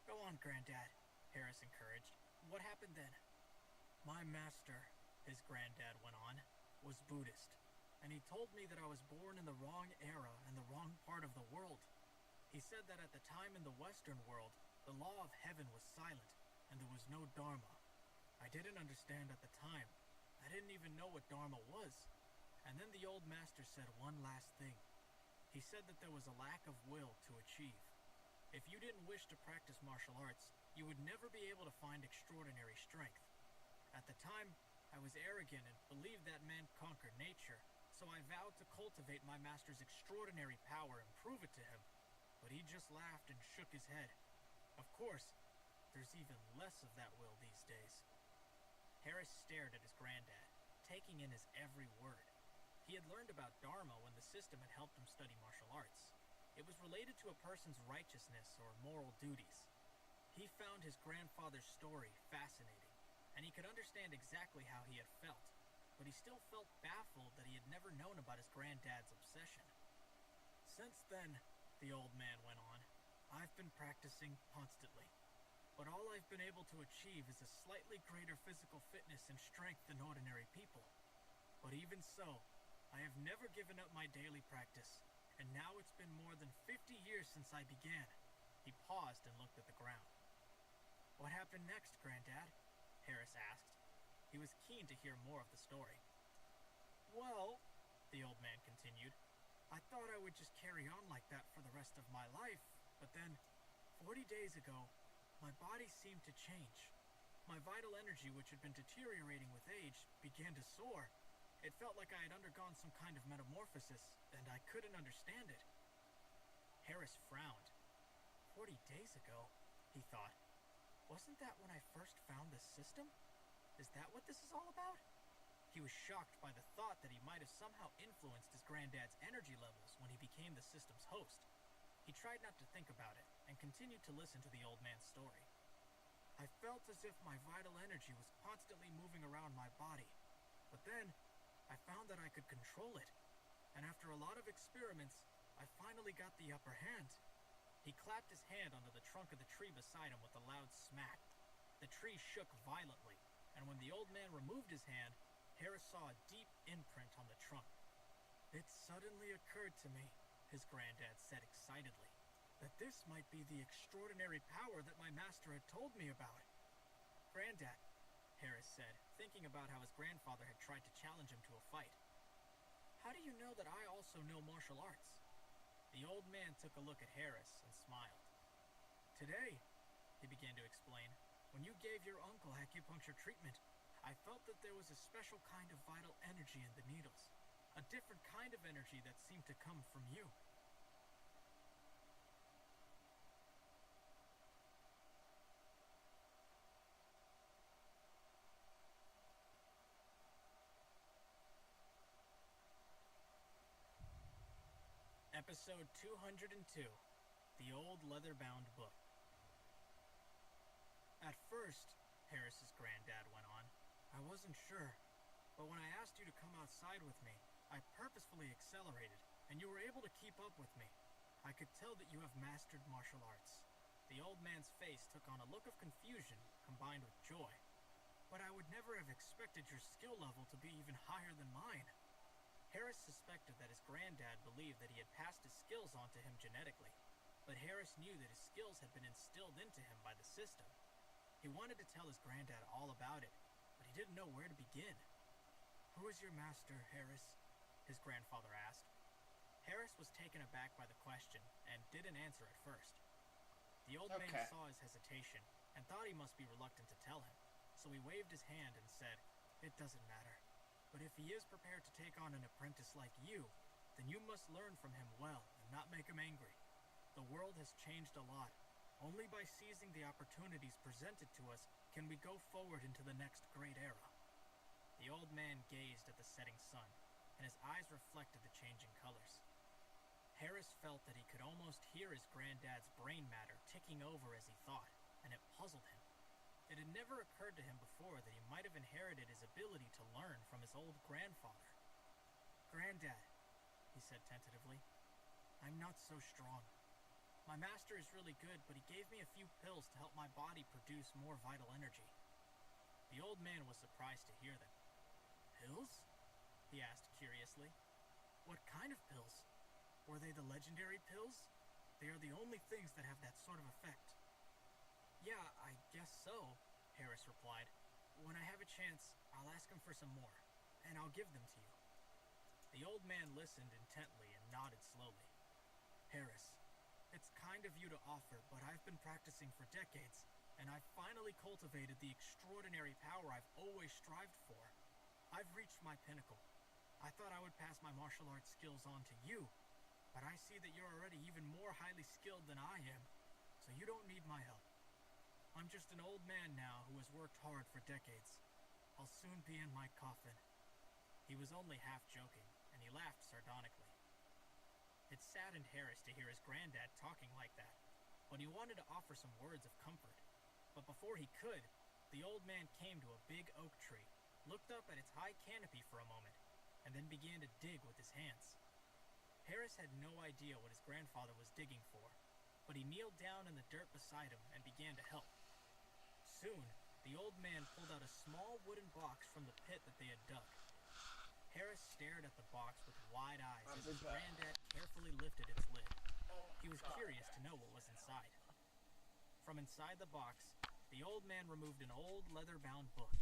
Go on, Granddad, Harris encouraged. What happened then? My master, his granddad went on, was Buddhist, and he told me that I was born in the wrong era and the wrong part of the world. He said that at the time in the Western world, the law of heaven was silent, and there was no Dharma. I didn't understand at the time. I didn't even know what Dharma was. And then the old master said one last thing. He said that there was a lack of will to achieve. If you didn't wish to practice martial arts, you would never be able to find extraordinary strength. At the time, I was arrogant and believed that man conquered nature, so I vowed to cultivate my master's extraordinary power and prove it to him. But he just laughed and shook his head. Of course, there's even less of that will these days. Harris stared at his granddad, taking in his every word. He had learned about Dharma when the system had helped him study martial arts. It was related to a person's righteousness or moral duties. He found his grandfather's story fascinating, and he could understand exactly how he had felt, but he still felt baffled that he had never known about his granddad's obsession. Since then, the old man went on, I've been practicing constantly, but all I've been able to achieve is a slightly greater physical fitness and strength than ordinary people. But even so, I have never given up my daily practice, and now it's been more than 50 years since I began. He paused and looked at the ground. What happened next, Granddad? Harris asked. He was keen to hear more of the story. Well, the old man continued, I thought I would just carry on like that for the rest of my life, but then, 40 days ago, my body seemed to change. My vital energy, which had been deteriorating with age, began to soar. It felt like I had undergone some kind of metamorphosis, and I couldn't understand it. Harris frowned. 40 days ago, he thought. Wasn't that when I first found this system? Is that what this is all about? He was shocked by the thought that he might have somehow influenced his granddad's energy levels when he became the system's host. He tried not to think about it, and continued to listen to the old man's story. I felt as if my vital energy was constantly moving around my body, but then, I found that I could control it, and after a lot of experiments, I finally got the upper hand. He clapped his hand onto the trunk of the tree beside him with a loud smack. The tree shook violently, and when the old man removed his hand, Harris saw a deep imprint on the trunk. It suddenly occurred to me, his granddad said excitedly, that this might be the extraordinary power that my master had told me about. Granddad, Harris said, thinking about how his grandfather had tried to challenge him to a fight. How do you know that I also know martial arts? The old man took a look at Harris and smiled. Today, he began to explain, when you gave your uncle acupuncture treatment, I felt that there was a special kind of vital energy in the needles. A different kind of energy that seemed to come from you. Episode 202, The Old Leather-Bound Book. At first, Harris's granddad went on, I wasn't sure, but when I asked you to come outside with me, I purposefully accelerated, and you were able to keep up with me. I could tell that you have mastered martial arts. The old man's face took on a look of confusion combined with joy. But I would never have expected your skill level to be even higher than mine. Harris suspected that his granddad believed that he had passed his skills on to him genetically, but Harris knew that his skills had been instilled into him by the system. He wanted to tell his granddad all about it, but he didn't know where to begin. Who is your master, Harris? His grandfather asked. Harris was taken aback by the question and didn't answer at first. The old man saw his hesitation and thought he must be reluctant to tell him, so he waved his hand and said, It doesn't matter. But if he is prepared to take on an apprentice like you, then you must learn from him well and not make him angry. The world has changed a lot. Only by seizing the opportunities presented to us can we go forward into the next great era. The old man gazed at the setting sun, and his eyes reflected the changing colors. Harris felt that he could almost hear his granddad's brain matter ticking over as he thought, and it puzzled him. It had never occurred to him before that he might have inherited his ability to learn from his old grandfather. Granddad, he said tentatively, I'm not so strong. My master is really good, but he gave me a few pills to help my body produce more vital energy. The old man was surprised to hear them. Pills? He asked curiously. What kind of pills? Were they the legendary pills? They are the only things that have that sort of effect. Yeah, I guess so, Harris replied. When I have a chance, I'll ask him for some more, and I'll give them to you. The old man listened intently and nodded slowly. Harris, it's kind of you to offer, but I've been practicing for decades, and I've finally cultivated the extraordinary power I've always strived for. I've reached my pinnacle. I thought I would pass my martial arts skills on to you, but I see that you're already even more highly skilled than I am, so you don't need my help. I'm just an old man now who has worked hard for decades. I'll soon be in my coffin. He was only half joking, and he laughed sardonically. It saddened Harris to hear his granddad talking like that, but he wanted to offer some words of comfort. But before he could, the old man came to a big oak tree, looked up at its high canopy for a moment, and then began to dig with his hands. Harris had no idea what his grandfather was digging for, but he kneeled down in the dirt beside him and began to help. Soon, the old man pulled out a small wooden box from the pit that they had dug. Harris stared at the box with wide eyes as his granddad carefully lifted its lid. He was curious to know what was inside. From inside the box, the old man removed an old leather-bound book.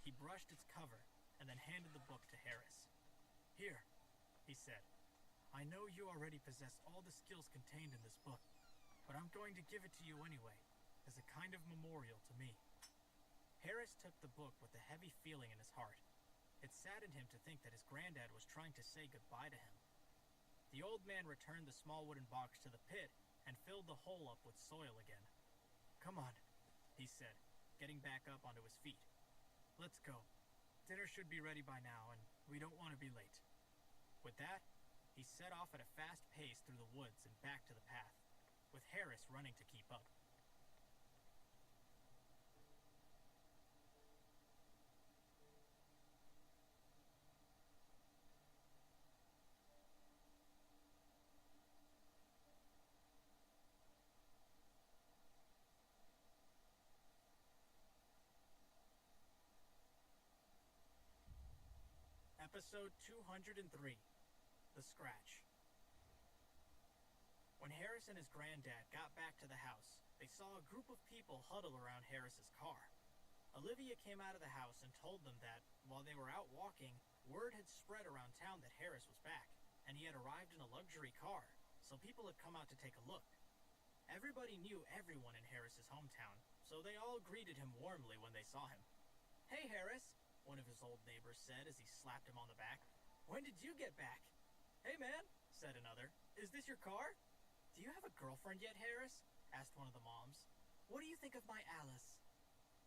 He brushed its cover and then handed the book to Harris. Here, he said. I know you already possess all the skills contained in this book, but I'm going to give it to you anyway, as a kind of memorial to me. Harris took the book with a heavy feeling in his heart. It saddened him to think that his granddad was trying to say goodbye to him. The old man returned the small wooden box to the pit and filled the hole up with soil again. Come on, he said, getting back up onto his feet. Let's go. Dinner should be ready by now, and we don't want to be late. With that, he set off at a fast pace through the woods and back to the path, with Harris running to keep up. Episode 203, The Scratch. When Harris and his granddad got back to the house, they saw a group of people huddle around Harris's car. Olivia came out of the house and told them that, while they were out walking, word had spread around town that Harris was back, and he had arrived in a luxury car, so people had come out to take a look. Everybody knew everyone in Harris's hometown, so they all greeted him warmly when they saw him. Hey, Harris, one of his old neighbors said as he slapped him on the back. When did you get back? Hey, man, said another. Is this your car? Do you have a girlfriend yet, Harris? Asked one of the moms. What do you think of my Alice?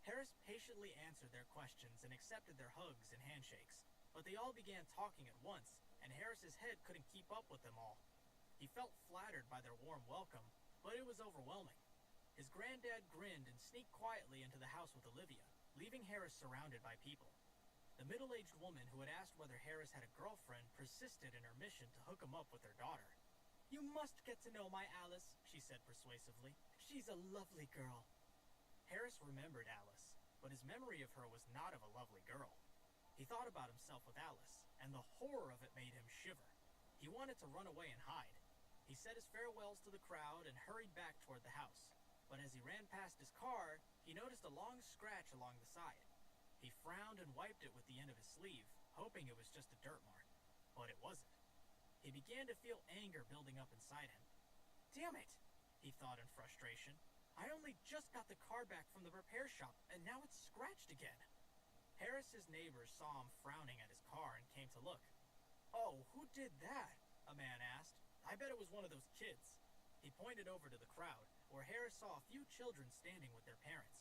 Harris patiently answered their questions and accepted their hugs and handshakes, but they all began talking at once, and Harris's head couldn't keep up with them all. He felt flattered by their warm welcome, but it was overwhelming. His granddad grinned and sneaked quietly into the house with Olivia, leaving Harris surrounded by people. The middle-aged woman who had asked whether Harris had a girlfriend persisted in her mission to hook him up with their daughter. You must get to know my Alice, she said persuasively. She's a lovely girl. Harris remembered Alice, but his memory of her was not of a lovely girl. He thought about himself with Alice, and the horror of it made him shiver. He wanted to run away and hide. He said his farewells to the crowd and hurried back toward the house. But as he ran past his car, he noticed a long scratch along the side. He frowned and wiped it with the end of his sleeve, hoping it was just a dirt mark. But it wasn't. He began to feel anger building up inside him. Damn it, he thought in frustration. I only just got the car back from the repair shop, and now it's scratched again. Harris's neighbors saw him frowning at his car and came to look. Oh, who did that? A man asked. I bet it was one of those kids. He pointed over to the crowd, where Harris saw a few children standing with their parents.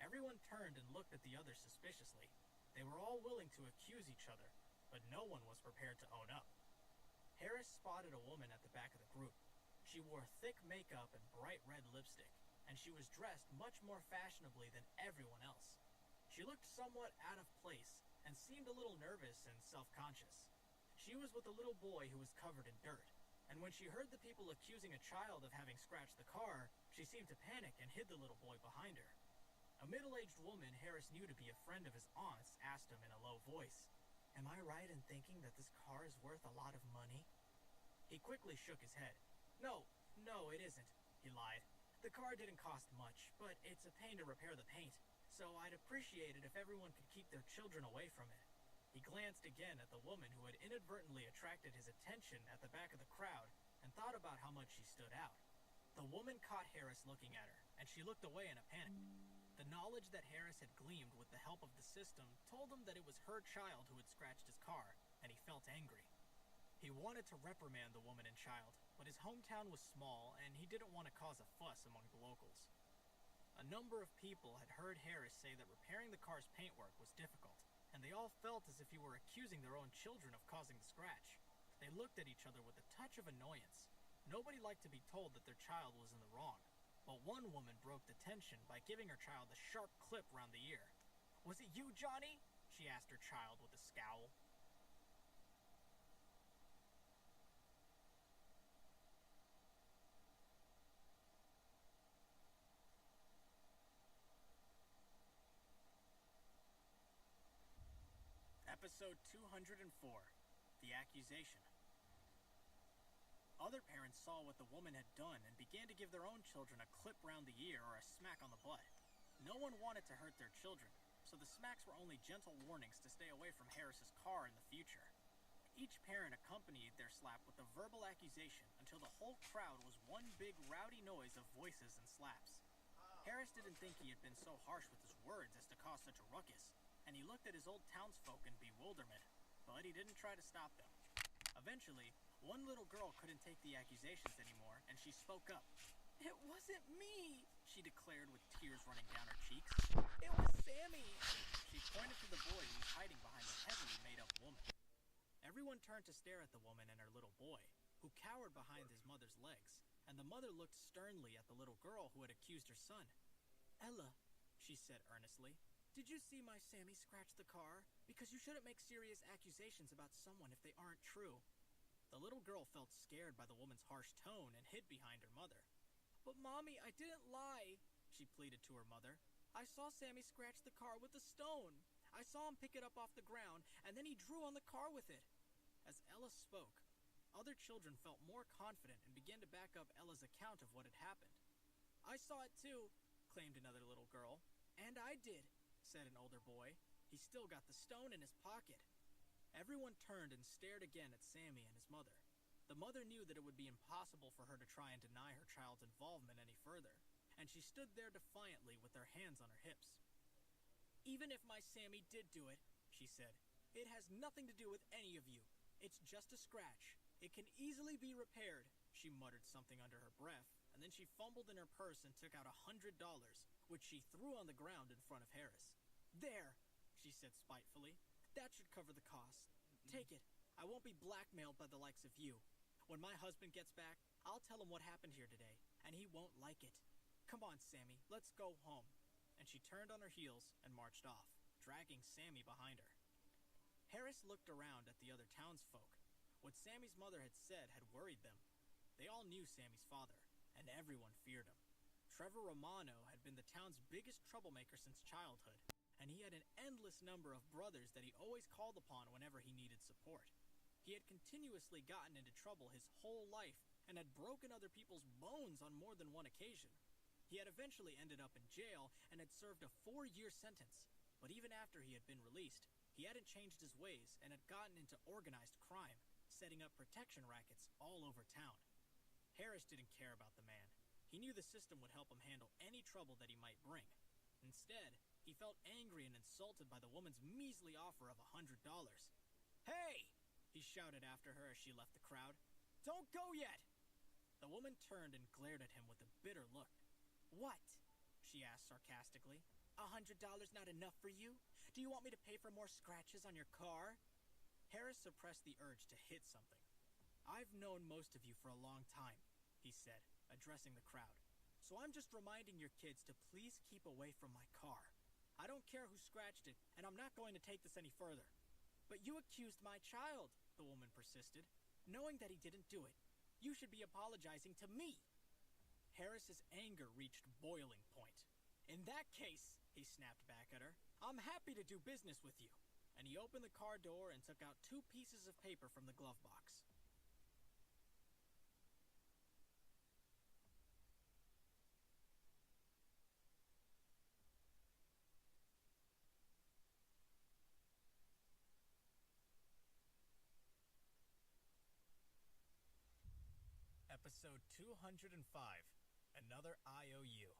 Everyone turned and looked at the others suspiciously. They were all willing to accuse each other, but no one was prepared to own up. Harris spotted a woman at the back of the group. She wore thick makeup and bright red lipstick, and she was dressed much more fashionably than everyone else. She looked somewhat out of place and seemed a little nervous and self-conscious. She was with a little boy who was covered in dirt, and when she heard the people accusing a child of having scratched the car, she seemed to panic and hid the little boy behind her. A middle-aged woman Harris knew to be a friend of his aunt's asked him in a low voice, Am I right in thinking that this car is worth a lot of money? He quickly shook his head. No, it isn't, he lied. The car didn't cost much, but it's a pain to repair the paint, so I'd appreciate it if everyone could keep their children away from it. He glanced again at the woman who had inadvertently attracted his attention at the back of the crowd and thought about how much she stood out. The woman caught Harris looking at her, and she looked away in a panic. The knowledge that Harris had gleaned with the help of the system told him that it was her child who had scratched his car, and he felt angry. He wanted to reprimand the woman and child, but his hometown was small, and he didn't want to cause a fuss among the locals. A number of people had heard Harris say that repairing the car's paintwork was difficult, and they all felt as if he were accusing their own children of causing the scratch. They looked at each other with a touch of annoyance. Nobody liked to be told that their child was in the wrong, but one woman broke the tension by giving her child a sharp clip round the ear. "Was it you, Johnny?" she asked her child with a scowl. Episode 204, The Accusation. Other parents saw what the woman had done and began to give their own children a clip round the ear or a smack on the butt. No one wanted to hurt their children, so the smacks were only gentle warnings to stay away from Harris's car in the future. Each parent accompanied their slap with a verbal accusation until the whole crowd was one big rowdy noise of voices and slaps. Harris didn't think he had been so harsh with his words as to cause such a ruckus, and he looked at his old townsfolk in bewilderment, but he didn't try to stop them. Eventually, one little girl couldn't take the accusations anymore, and she spoke up. "It wasn't me," she declared with tears running down her cheeks. "It was Sammy." She pointed to the boy who was hiding behind the heavily made-up woman. Everyone turned to stare at the woman and her little boy, who cowered behind his mother's legs, and the mother looked sternly at the little girl who had accused her son. "Ella," she said earnestly, "did you see my Sammy scratch the car? Because you shouldn't make serious accusations about someone if they aren't true." The little girl felt scared by the woman's harsh tone and hid behind her mother. "But Mommy, I didn't lie," she pleaded to her mother. "I saw Sammy scratch the car with a stone. I saw him pick it up off the ground, and then he drew on the car with it." As Ella spoke, other children felt more confident and began to back up Ella's account of what had happened. "I saw it too," claimed another little girl. "And I did," said an older boy. He still got the stone in his pocket. Everyone turned and stared again at Sammy and his mother. The mother knew that it would be impossible for her to try and deny her child's involvement any further, and she stood there defiantly with her hands on her hips. "Even if my Sammy did do it," she said, "it has nothing to do with any of you. It's just a scratch. It can easily be repaired." She muttered something under her breath, and then she fumbled in her purse and took out $100, which she threw on the ground in front of Harris. "There," she said spitefully. "That should cover the cost. Take it. I won't be blackmailed by the likes of you. When my husband gets back, I'll tell him what happened here today, and he won't like it. Come on, Sammy, let's go home." And she turned on her heels and marched off, dragging Sammy behind her. Harris looked around at the other townsfolk. What Sammy's mother had said had worried them. They all knew Sammy's father, and everyone feared him. Trevor Romano had been the town's biggest troublemaker since childhood, and he had an endless number of brothers that he always called upon whenever he needed support. He had continuously gotten into trouble his whole life and had broken other people's bones on more than one occasion. He had eventually ended up in jail and had served a 4-year sentence, but even after he had been released, he hadn't changed his ways and had gotten into organized crime, setting up protection rackets all over town. Harris didn't care about the man. He knew the system would help him handle any trouble that he might bring. Instead, he felt angry and insulted by the woman's measly offer of $100. "Hey!" he shouted after her as she left the crowd. "Don't go yet!" The woman turned and glared at him with a bitter look. "What?" she asked sarcastically. $100 not enough for you? Do you want me to pay for more scratches on your car?" Harris suppressed the urge to hit something. "I've known most of you for a long time," he said, addressing the crowd. "So I'm just reminding your kids to please keep away from my car. I don't care who scratched it, and I'm not going to take this any further." "But you accused my child," the woman persisted, "knowing that he didn't do it. You should be apologizing to me." Harris's anger reached boiling point. "In that case," he snapped back at her, "I'm happy to do business with you." and he opened the car door and took out 2 pieces of paper from the glove box. Episode 205, Another IOU.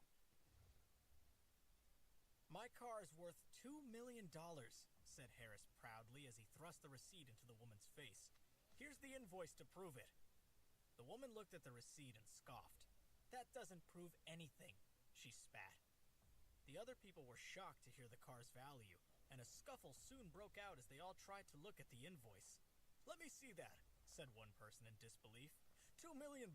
My car is worth $2 million, said Harris proudly as he thrust the receipt into the woman's face. Here's the invoice to prove it. The woman looked at the receipt and scoffed. That doesn't prove anything, she spat. The other people were shocked to hear the car's value, and a scuffle soon broke out as they all tried to look at the invoice. Let me see that, said one person in disbelief. $2 million,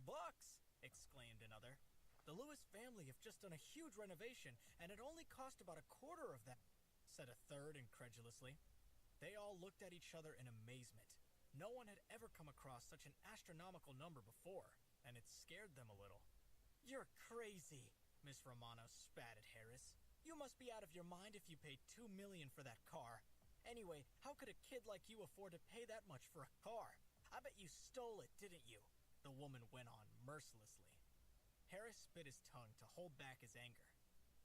exclaimed another. The Lewis family have just done a huge renovation, and it only cost about a quarter of that, said a third incredulously. They all looked at each other in amazement. No one had ever come across such an astronomical number before, and it scared them a little. You're crazy, Miss Romano spat at Harris. You must be out of your mind if you paid $2 million for that car. Anyway, how could a kid like you afford to pay that much for a car? I bet you stole it, didn't you? The woman went on mercilessly. Harris spit his tongue to hold back his anger.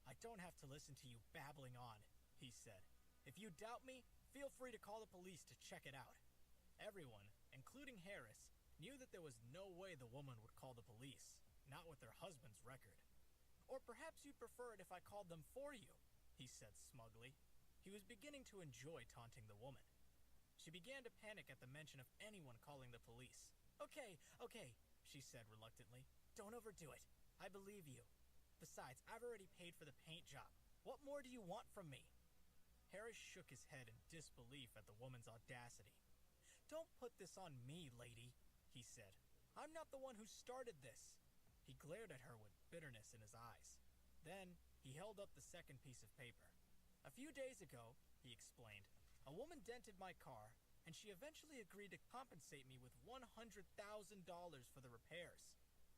I don't have to listen to you babbling on, he said. If you doubt me, feel free to call the police to check it out. Everyone, including Harris, knew that there was no way the woman would call the police, not with their husband's record. Or perhaps you'd prefer it if I called them for you, he said smugly. He was beginning to enjoy taunting the woman. She began to panic at the mention of anyone calling the police. Okay, she said reluctantly. Don't overdo it. I believe you. Besides, I've already paid for the paint job. What more do you want from me? Harris shook his head in disbelief at the woman's audacity. Don't put this on me, lady, he said. I'm not the one who started this. He glared at her with bitterness in his eyes. Then, he held up the second piece of paper. A few days ago, he explained, a woman dented my car, and she eventually agreed to compensate me with $100,000 for the repairs.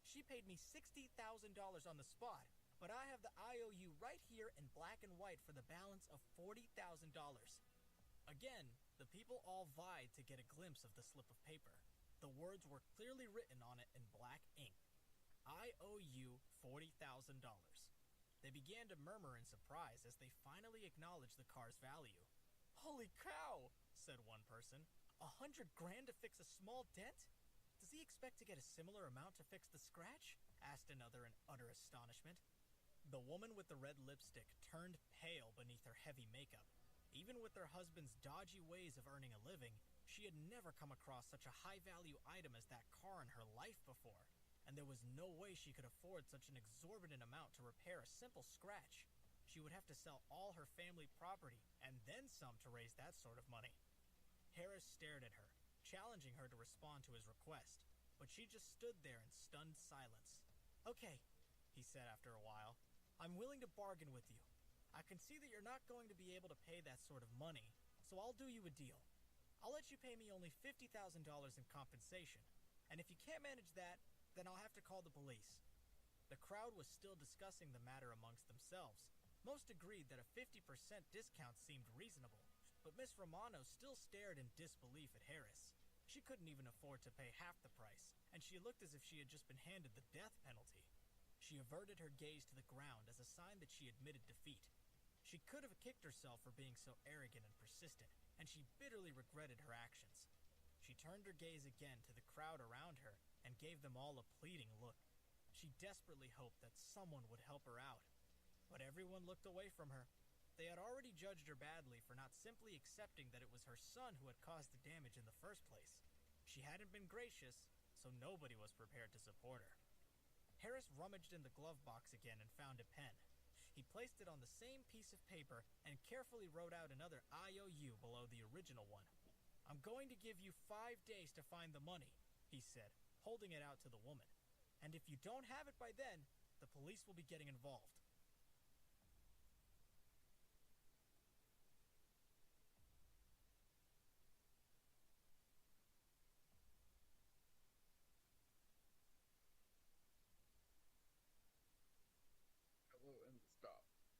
She paid me $60,000 on the spot, but I have the IOU right here in black and white for the balance of $40,000. Again, the people all vied to get a glimpse of the slip of paper. The words were clearly written on it in black ink. I owe you $40,000. They began to murmur in surprise as they finally acknowledged the car's value. Holy cow, said one person. $100,000 to fix a small dent? Does he expect to get a similar amount to fix the scratch? Asked another in utter astonishment. The woman with the red lipstick turned pale beneath her heavy makeup. Even with her husband's dodgy ways of earning a living, she had never come across such a high-value item as that car in her life before, and there was no way she could afford such an exorbitant amount to repair a simple scratch. She would have to sell all her family property, and then some to raise that sort of money. Harris stared at her, challenging her to respond to his request, but she just stood there in stunned silence. Okay, he said after a while, I'm willing to bargain with you. I can see that you're not going to be able to pay that sort of money, so I'll do you a deal. I'll let you pay me only $50,000 in compensation, and if you can't manage that, then I'll have to call the police. The crowd was still discussing the matter amongst themselves. Most agreed that a 50% discount seemed reasonable, but Miss Romano still stared in disbelief at Harris. She couldn't even afford to pay half the price, and she looked as if she had just been handed the death penalty. She averted her gaze to the ground as a sign that she admitted defeat. She could have kicked herself for being so arrogant and persistent, and she bitterly regretted her actions. She turned her gaze again to the crowd around her and gave them all a pleading look. She desperately hoped that someone would help her out. But everyone looked away from her. They had already judged her badly for not simply accepting that it was her son who had caused the damage in the first place. She hadn't been gracious, so nobody was prepared to support her. Harris rummaged in the glove box again and found a pen. He placed it on the same piece of paper and carefully wrote out another IOU below the original one. I'm going to give you 5 days to find the money, he said, holding it out to the woman. And if you don't have it by then, the police will be getting involved.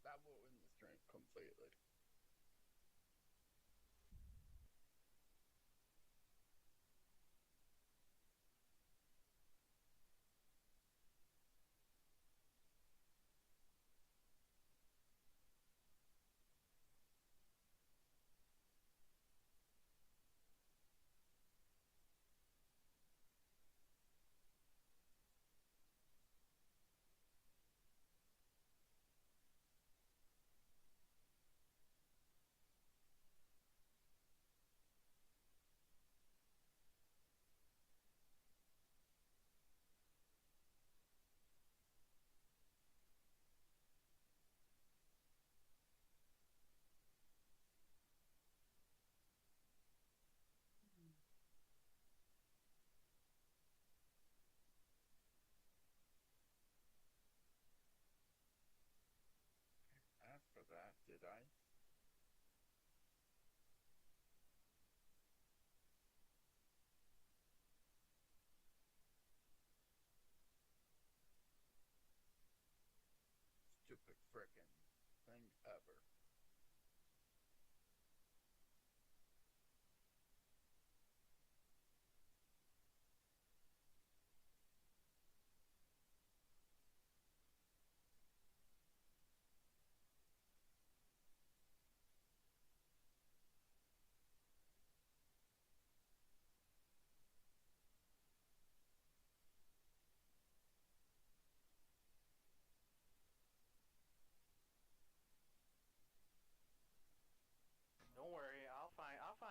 That will end the stream completely.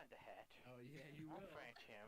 find the hat. Oh yeah, you I'll will. find him.